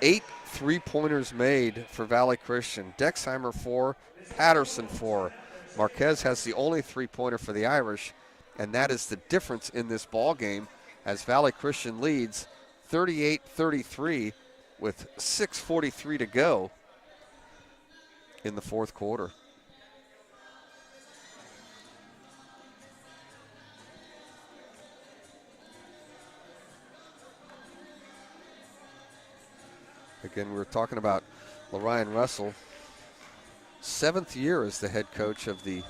8 3-pointers made for Valley Christian. Dexheimer 4, Patterson 4. Marquez has the only 3-pointer for the Irish, and that is the difference in this ball game as Valley Christian leads 38-33 with 6:43 to go in the fourth quarter. Again, we were talking about Lorian Russell. 7th year as the head coach of the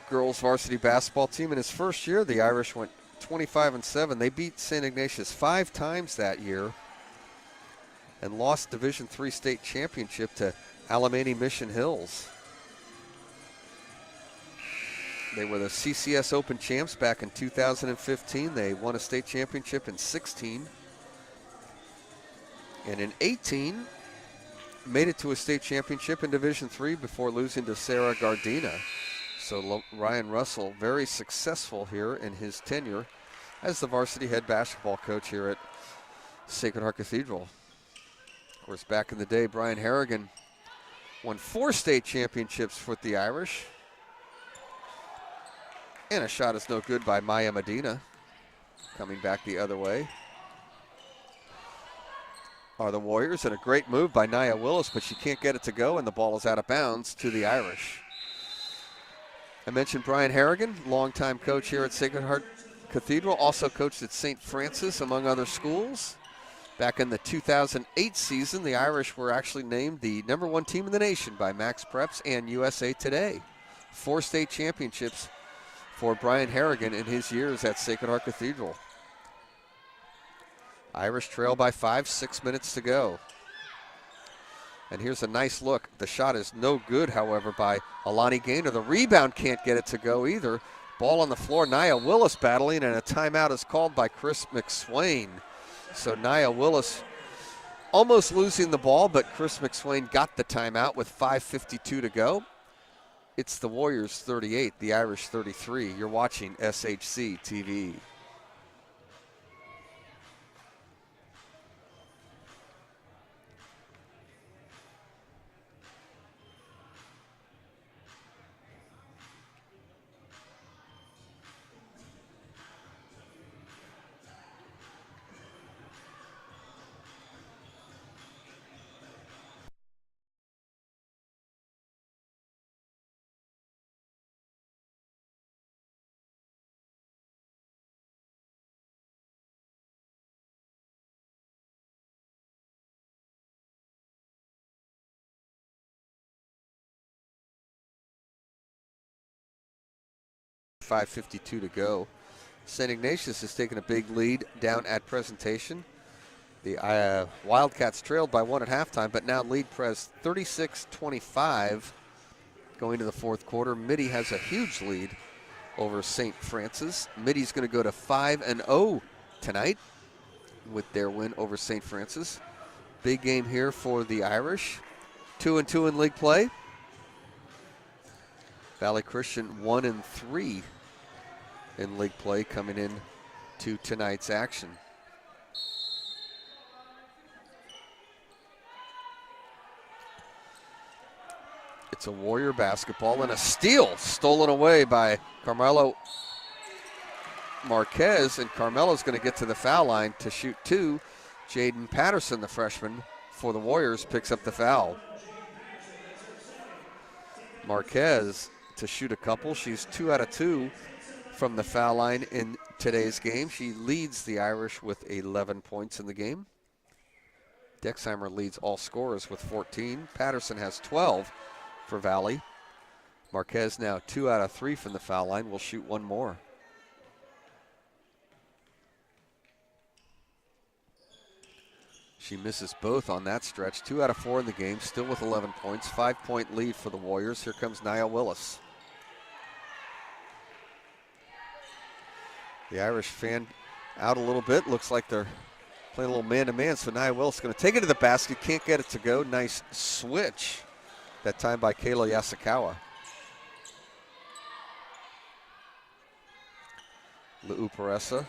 girls varsity basketball team. In his first year, the Irish went 25-7. They beat St. Ignatius 5 times that year and lost Division III state championship to Alamany Mission Hills. They were the CCS Open champs back in 2015. They won a state championship in 16. And in 18, made it to a state championship in Division III before losing to Sarah Gardena. So Ryan Russell, very successful here in his tenure as the varsity head basketball coach here at Sacred Heart Cathedral. Of course, back in the day, Brian Harrigan won 4 state championships with the Irish. And a shot is no good by Maya Medina. Coming back the other way are the Warriors, and a great move by Nia Willis, but she can't get it to go, and the ball is out of bounds to the Irish. I mentioned Brian Harrigan, longtime coach here at Sacred Heart Cathedral, also coached at St. Francis, among other schools. Back in the 2008 season, the Irish were actually named the #1 team in the nation by Max Preps and USA Today. 4 state championships for Brian Harrigan in his years at Sacred Heart Cathedral. Irish trail by 5, 6 minutes to go. And here's a nice look. The shot is no good, however, by Alani Gaynor. The rebound can't get it to go either. Ball on the floor, Nia Willis battling, and a timeout is called by Chris McSwain. So Nia Willis almost losing the ball, but Chris McSwain got the timeout with 5:52 to go. It's the Warriors 38, the Irish 33. You're watching SHC TV. 5:52 to go. St. Ignatius has taken a big lead down at presentation. The Wildcats trailed by 1 at halftime, but now lead Pres 36-25 going to the fourth quarter. Mitty has a huge lead over St. Francis. Mitty's going to go to 5-0 tonight with their win over St. Francis. Big game here for the Irish. 2-2 in league play. Valley Christian 1-3 in league play coming in to tonight's action. It's a Warrior basketball and a steal stolen away by Carmelo Marquez, and Carmelo's going to get to the foul line to shoot two. Jaden Patterson, the freshman for the Warriors, picks up the foul. Marquez to shoot a couple. She's 2 out of 2 from the foul line in today's game. She leads the Irish with 11 points in the game. Dexheimer leads all scorers with 14. Patterson has 12 for Valley. Marquez now 2 out of 3 from the foul line. Will shoot one more. She misses both on that stretch. 2 out of 4 in the game, still with 11 points. 5-point lead for the Warriors. Here comes Nia Willis. The Irish fan out a little bit. Looks like they're playing a little man-to-man, so Nia Willis is going to take it to the basket. Can't get it to go. Nice switch. That time by Kayla Yasukawa. Leuparessa.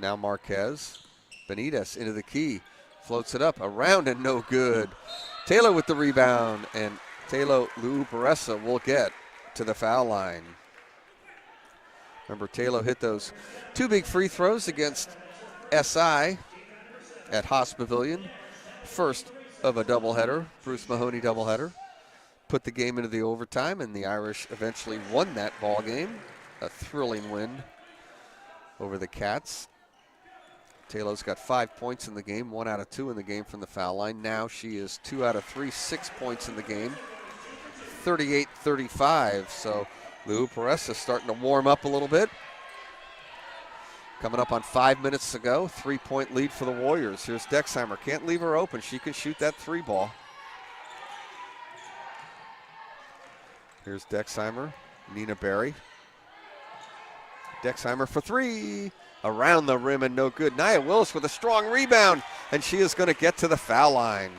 Now Marquez. Benitez into the key. Floats it up. Around and no good. Taylor with the rebound. And Taylor Leuparessa will get to the foul line. Remember, Taylor hit those 2 big free throws against SI at Haas Pavilion. First of a doubleheader, Bruce Mahoney doubleheader. Put the game into the overtime, and the Irish eventually won that ball game. A thrilling win over the Cats. Taylor's got 5 points in the game, 1 out of 2 in the game from the foul line. Now she is 2 out of 3, 6 points in the game. 38-35, so Leuparessa starting to warm up a little bit. Coming up on 5 minutes to go, 3-point lead for the Warriors. Here's Dexheimer, can't leave her open. She can shoot that 3 ball. Here's Dexheimer, Nina Berry. Dexheimer for 3. Around the rim and no good. Nia Willis with a strong rebound, and she is going to get to the foul line.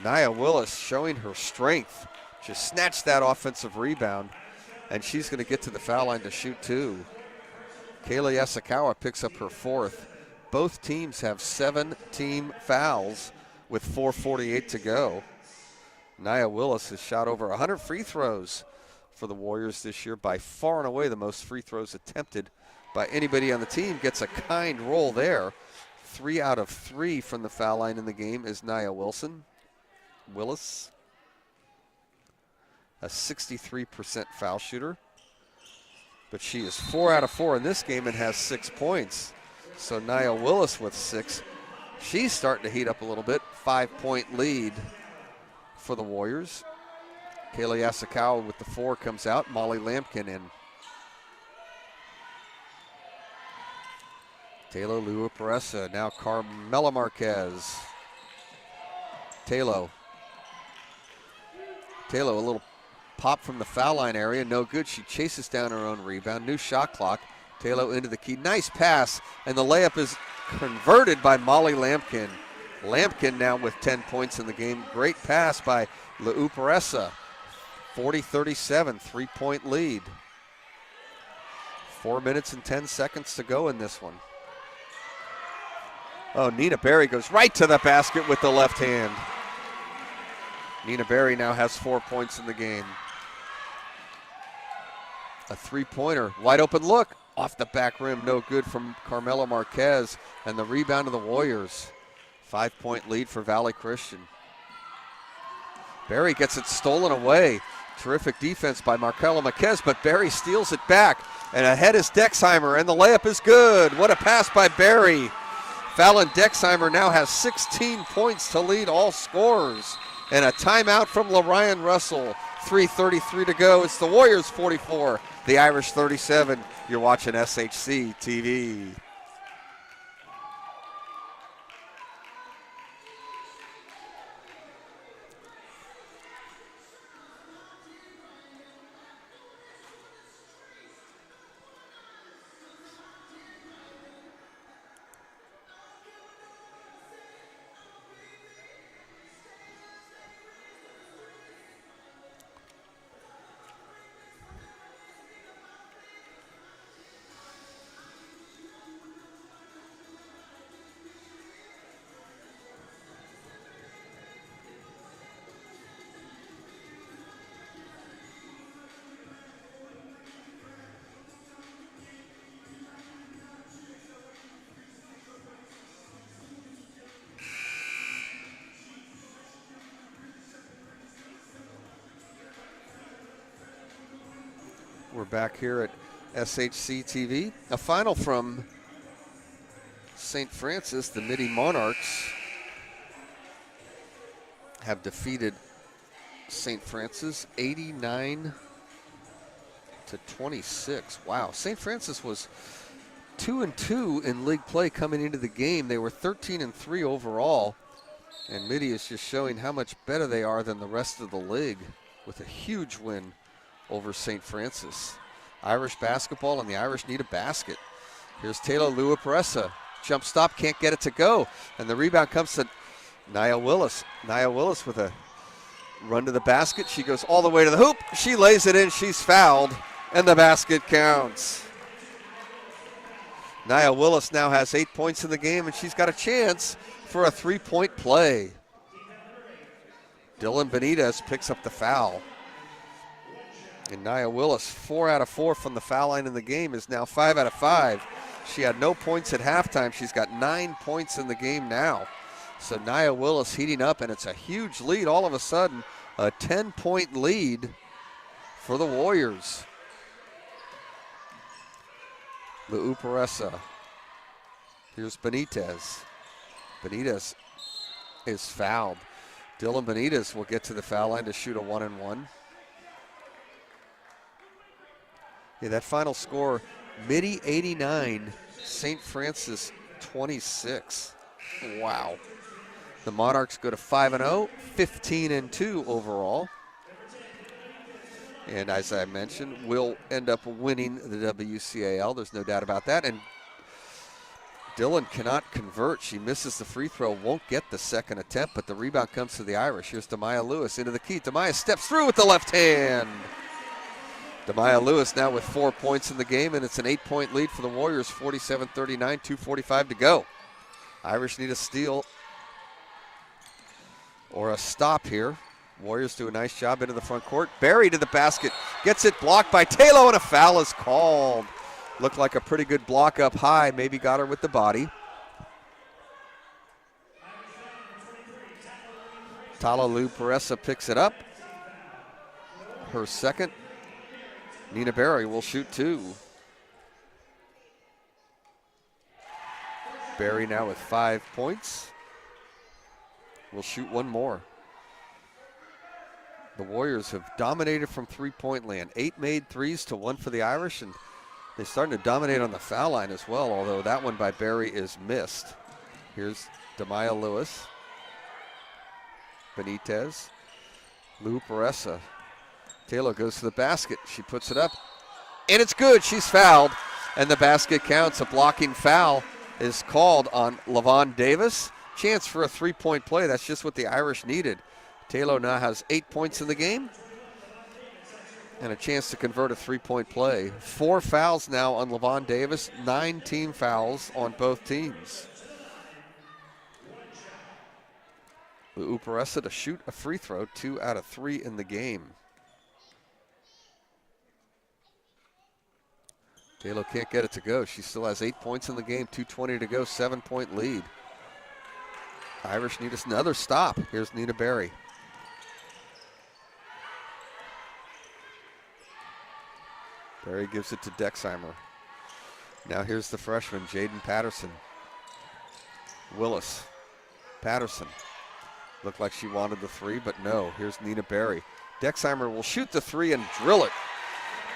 Nia Willis showing her strength. Just snatched that offensive rebound, and she's going to get to the foul line to shoot 2. Kayla Yasukawa picks up her 4th. Both teams have 7 team fouls with 4:48 to go. Nia Willis has shot over 100 free throws for the Warriors this year, by far and away the most free throws attempted by anybody on the team. Gets a kind roll there. 3 out of 3 from the foul line in the game is Nia Willis. A 63% foul shooter. But she is 4 out of 4 in this game and has 6 points. So Nia Willis with 6. She's starting to heat up a little bit. 5-point lead for the Warriors. Kayla Yasukawa with the 4 comes out. Molly Lampkin in. Taylor Leuparessa, now Carmela Marquez. Taylor, a little pop from the foul line area, no good. She chases down her own rebound. New shot clock. Taylor into the key. Nice pass, and the layup is converted by Molly Lampkin. Lampkin now with 10 points in the game. Great pass by Leuparessa. 40-37, 3-point lead. 4 minutes and 10 seconds to go in this one. Oh, Nina Berry goes right to the basket with the left hand. Nina Berry now has 4 points in the game. A 3-pointer, wide open look, off the back rim, no good from Carmela Marquez, and the rebound of the Warriors. 5-point lead for Valley Christian. Berry gets it stolen away. Terrific defense by Marcella Marquez, but Berry steals it back, and ahead is Dexheimer, and the layup is good. What a pass by Berry. Fallon Dexheimer now has 16 points to lead all scorers. And a timeout from LaRyan Russell. 3:33 to go. It's the Warriors 44, the Irish 37. You're watching SHC TV. We're back here at SHC TV. A final from St. Francis. The Midi Monarchs have defeated St. Francis 89-26. Wow. St. Francis was 2-2 in league play coming into the game. They were 13-3 overall. And Midi is just showing how much better they are than the rest of the league with a huge win over St. Francis. Irish basketball, and the Irish need a basket. Here's Taylor Lua-Peressa. Jump stop, can't get it to go. And the rebound comes to Nia Willis. Nia Willis with a run to the basket. She goes all the way to the hoop. She lays it in. She's fouled, and the basket counts. Nia Willis now has 8 points in the game, and she's got a chance for a three-point play. Dylan Benitez picks up the foul. And Nia Willis, 4 out of 4 from the foul line in the game, is now 5 out of 5. She had no points at halftime. She's got 9 points in the game now. So Nia Willis heating up, and it's a huge lead all of a sudden. A 10-point lead for the Warriors. Lua-Peressa. Here's Benitez. Benitez is fouled. Dylan Benitez will get to the foul line to shoot a 1-and-1. Yeah, that final score, Midi 89, St. Francis 26. Wow. The Monarchs go to 5-0, 15-2 overall. And as I mentioned, will end up winning the WCAL. There's no doubt about that. And Dylan cannot convert. She misses the free throw, won't get the second attempt, but the rebound comes to the Irish. Here's Demaya Lewis into the key. Demaya steps through with the left hand. Demaya Lewis now with 4 points in the game, and it's an 8-point lead for the Warriors, 47-39, 2:45 to go. Irish need a steal or a stop here. Warriors do a nice job into the front court. Barry to the basket, gets it blocked by Taylor, and a foul is called. Looked like a pretty good block up high, maybe got her with the body. Taylor Lua-Peressa picks it up. Her second. Nina Barry will shoot 2. Barry now with 5 points. Will shoot 1 more. The Warriors have dominated from three-point land. 8 made threes to 1 for the Irish, and they're starting to dominate on the foul line as well, although that one by Barry is missed. Here's Demaya Lewis. Benitez. Lua-Peressa. Taylor goes to the basket. She puts it up, and it's good. She's fouled, and the basket counts. A blocking foul is called on LaVon Davis. Chance for a three-point play. That's just what the Irish needed. Taylor now has 8 points in the game and a chance to convert a three-point play. 4 fouls now on LaVon Davis, 9 team fouls on both teams. Lua-Peressa to shoot a free throw, 2 out of 3 in the game. Taylor can't get it to go. She still has 8 points in the game, 2:20 to go, 7-point lead. Irish need another stop. Here's Nina Barry. Barry gives it to Dexheimer. Now here's the freshman, Jaden Patterson. Willis. Patterson. Looked like she wanted the 3, but no. Here's Nina Barry. Dexheimer will shoot the three and drill it.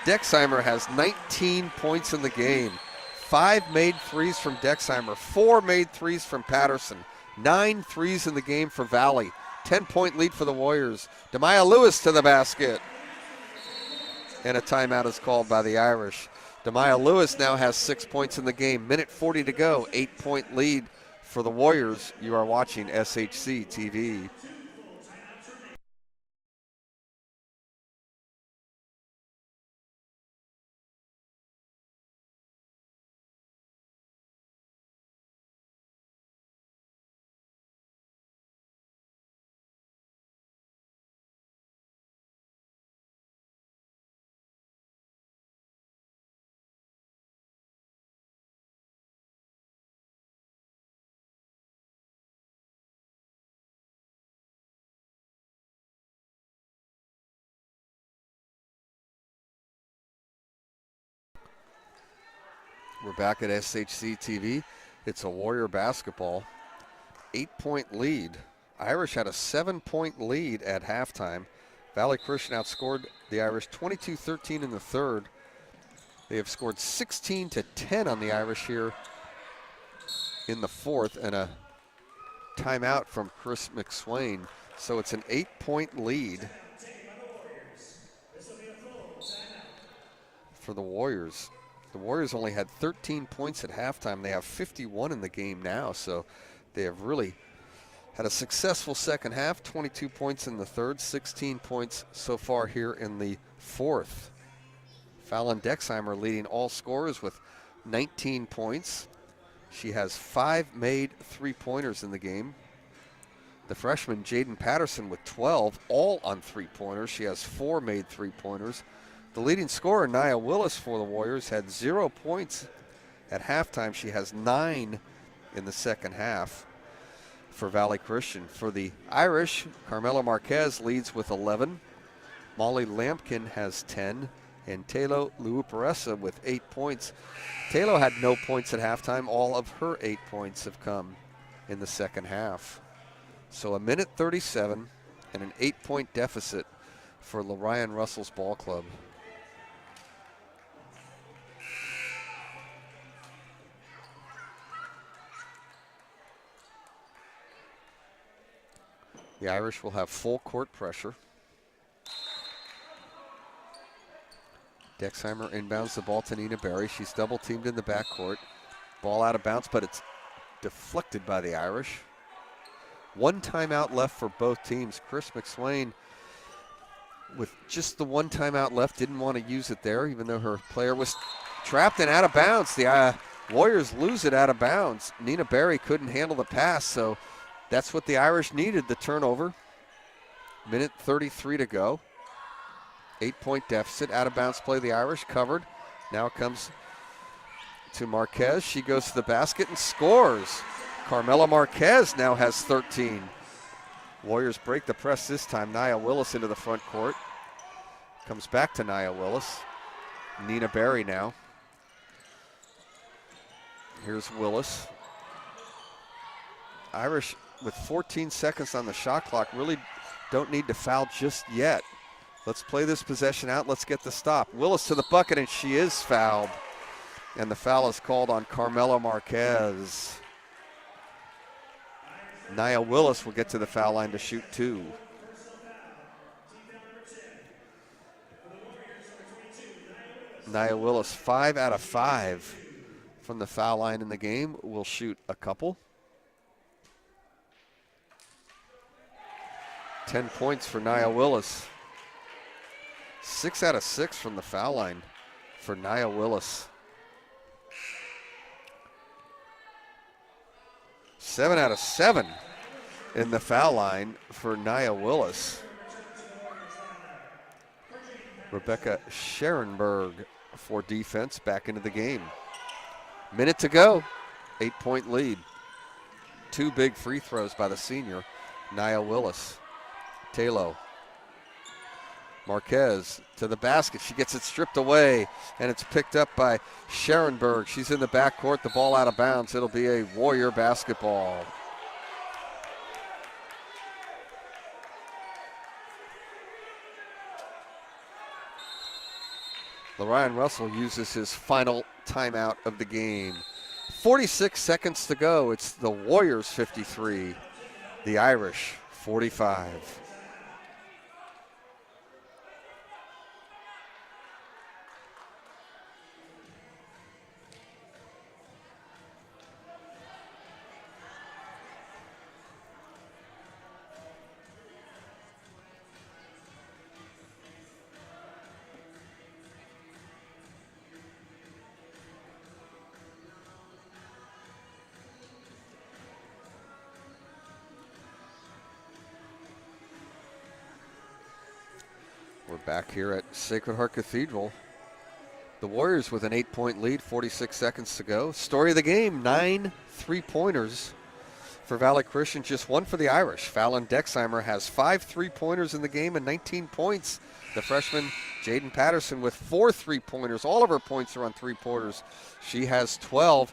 Dexheimer has 19 points in the game. 5 made threes from Dexheimer, 4 made threes from Patterson, 9 threes in the game for Valley. 10-point lead for the Warriors. Demaya Lewis to the basket. And a timeout is called by the Irish. Demaya Lewis now has 6 points in the game. Minute 40 to go. 8-point lead for the Warriors. You are watching SHC TV. We're back at SHC TV. It's a Warrior basketball. 8-point lead. Irish had a 7-point lead at halftime. Valley Christian outscored the Irish 22-13 in the third. They have scored 16-10 on the Irish here in the fourth, and a timeout from Chris McSwain. So it's an 8-point lead for the Warriors. The Warriors only had 13 points at halftime. They have 51 in the game now, so they have really had a successful second half. 22 points in the third, 16 points so far here in the fourth. Fallon Dexheimer leading all scorers with 19 points. She has 5 made three-pointers in the game. The freshman Jaden Patterson with 12, all on three-pointers. She has 4 made three-pointers. The leading scorer, Nia Willis for the Warriors, had 0 points at halftime. She has 9 in the second half for Valley Christian. For the Irish, Carmela Marquez leads with 11. Molly Lampkin has 10. And Taylo Luuparesa with 8 points. Taylo had no points at halftime. All of her 8 points have come in the second half. So a minute 37 and an 8-point deficit for Lorian Russell's ball club. The Irish will have full court pressure. Dexheimer inbounds the ball to Nina Berry. She's double teamed in the backcourt. Ball out of bounds, but it's deflected by the Irish. 1 timeout left for both teams. Chris McSwain, with just the 1 timeout left, didn't want to use it there, even though her player was trapped and out of bounds. The Warriors lose it out of bounds. Nina Berry couldn't handle the pass, so that's what the Irish needed, the turnover. Minute 33 to go. 8-point deficit, out of bounds play, the Irish covered. Now it comes to Marquez. She goes to the basket and scores. Carmela Marquez now has 13. Warriors break the press this time. Nia Willis into the front court. Comes back to Nia Willis. Nina Berry now. Here's Willis. Irish with 14 seconds on the shot clock really don't need to foul just yet. Let's play this possession out. Let's get the stop. Willis to the bucket, and she is fouled. And the foul is called on Carmela Marquez. Nia Willis will get to the foul line to shoot 2. Nia Willis, 5 out of 5 from the foul line in the game. Will shoot a couple. 10 points for Nia Willis. 6 out of 6 from the foul line for Nia Willis. 7 out of 7 in the foul line for Nia Willis. Rebecca Scherenberg for defense back into the game. Minute to go, 8-point lead. 2 big free throws by the senior, Nia Willis. Taylo. Marquez to the basket. She gets it stripped away, and it's picked up by Scherenberg. She's in the backcourt, the ball out of bounds. It'll be a Warrior basketball. Lorian Russell uses his final timeout of the game. 46 seconds to go. It's the Warriors 53, the Irish 45. We're back here at Sacred Heart Cathedral. The Warriors with an 8-point lead, 46 seconds to go. Story of the game, 9 3-pointers for Valley Christian, just 1 for the Irish. Fallon Dexheimer has 5 3-pointers in the game and 19 points. The freshman, Jaden Patterson, with 4 3-pointers. All of her points are on 3-pointers. She has 12.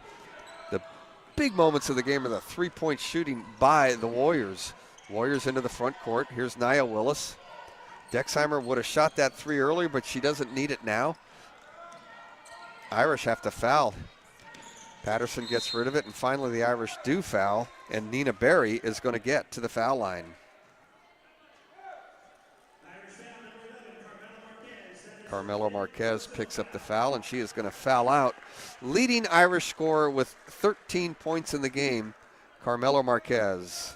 The big moments of the game are the 3-point shooting by the Warriors. Warriors into the front court. Here's Nia Willis. Dexheimer would have shot that 3 earlier, but she doesn't need it now. Irish have to foul. Patterson gets rid of it, and finally the Irish do foul, and Nina Berry is going to get to the foul line. Carmelo Marquez picks up the foul, and she is going to foul out. Leading Irish scorer with 13 points in the game, Carmelo Marquez.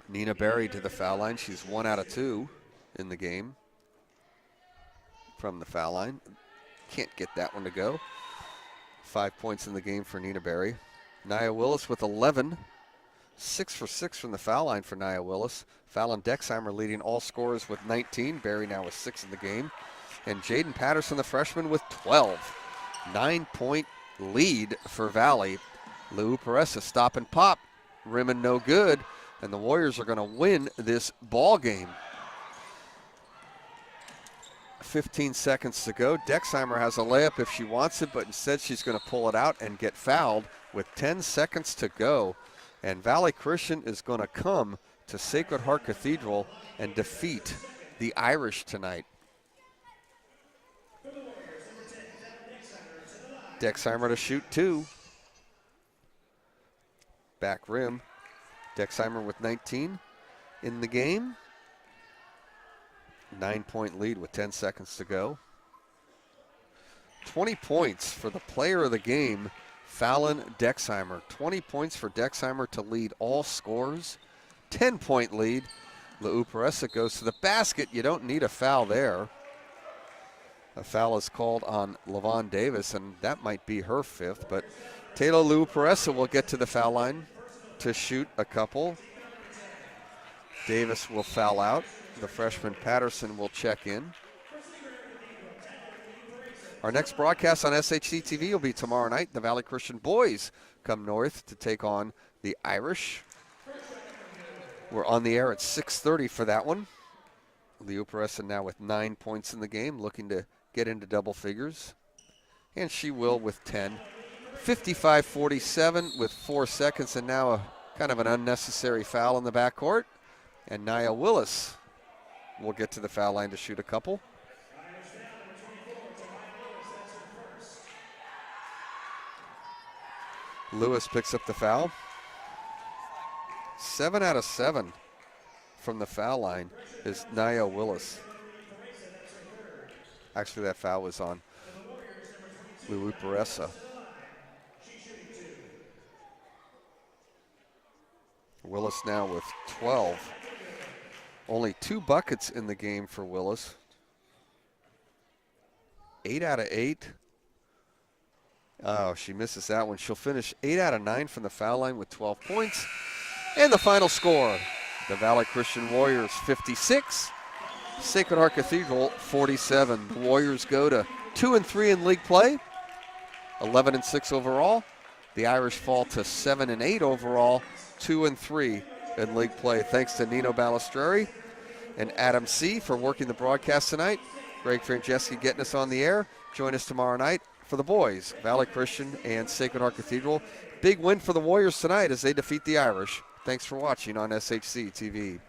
Nina Berry to the foul line. She's 1 out of 2 in the game from the foul line. Can't get that one to go. 5 points in the game for Nina Berry. Nia Willis with 11. 6 for 6 from the foul line for Nia Willis. Fallon Dexheimer leading all scorers with 19. Berry now with 6 in the game. And Jaden Patterson, the freshman, with 12. 9-point lead for Valley. Lou Peressa stop and pop. Rimmin' no good. And the Warriors are going to win this ball game. 15 seconds to go. Dexheimer has a layup if she wants it, but instead she's going to pull it out and get fouled with 10 seconds to go. And Valley Christian is going to come to Sacred Heart Cathedral and defeat the Irish tonight. Dexheimer to shoot 2. Back rim. Dexheimer with 19 in the game. 9-point lead with 10 seconds to go. 20 points for the player of the game, Fallon Dexheimer. 20 points for Dexheimer to lead all scores. 10-point lead. Lou Peressa goes to the basket. You don't need a foul there. A foul is called on LaVon Davis, and that might be her 5th, but Taylor Lou Peressa will get to the foul line to shoot a couple. Davis will foul out. The freshman Patterson will check in. Our next broadcast on SHC TV will be tomorrow night. The Valley Christian boys come north to take on the Irish. We're on the air at 6:30 for that one. Leo Peressa now with 9 points in the game, looking to get into double figures. And she will with 10. 55-47 with 4 seconds, and now a kind of an unnecessary foul in the backcourt. And Nia Willis will get to the foul line to shoot a couple. Lewis picks up the foul. 7 out of 7 from the foul line is Nia Willis. Actually, that foul was on Lou Peressa. Willis now with 12. Only 2 buckets in the game for Willis. 8 out of 8. Oh, she misses that one. She'll finish 8 out of 9 from the foul line with 12 points. And the final score, the Valley Christian Warriors 56, Sacred Heart Cathedral 47. The Warriors go to 2-3 in league play, 11-6 overall. The Irish fall to 7-8 overall, 2-3 in league play. Thanks to Nino Balistreri and Adam C. for working the broadcast tonight. Greg Franceschi getting us on the air. Join us tomorrow night for for the boys, Valley Christian and Sacred Heart Cathedral. Big win for the Warriors tonight as they defeat the Irish. Thanks for watching on SHC TV.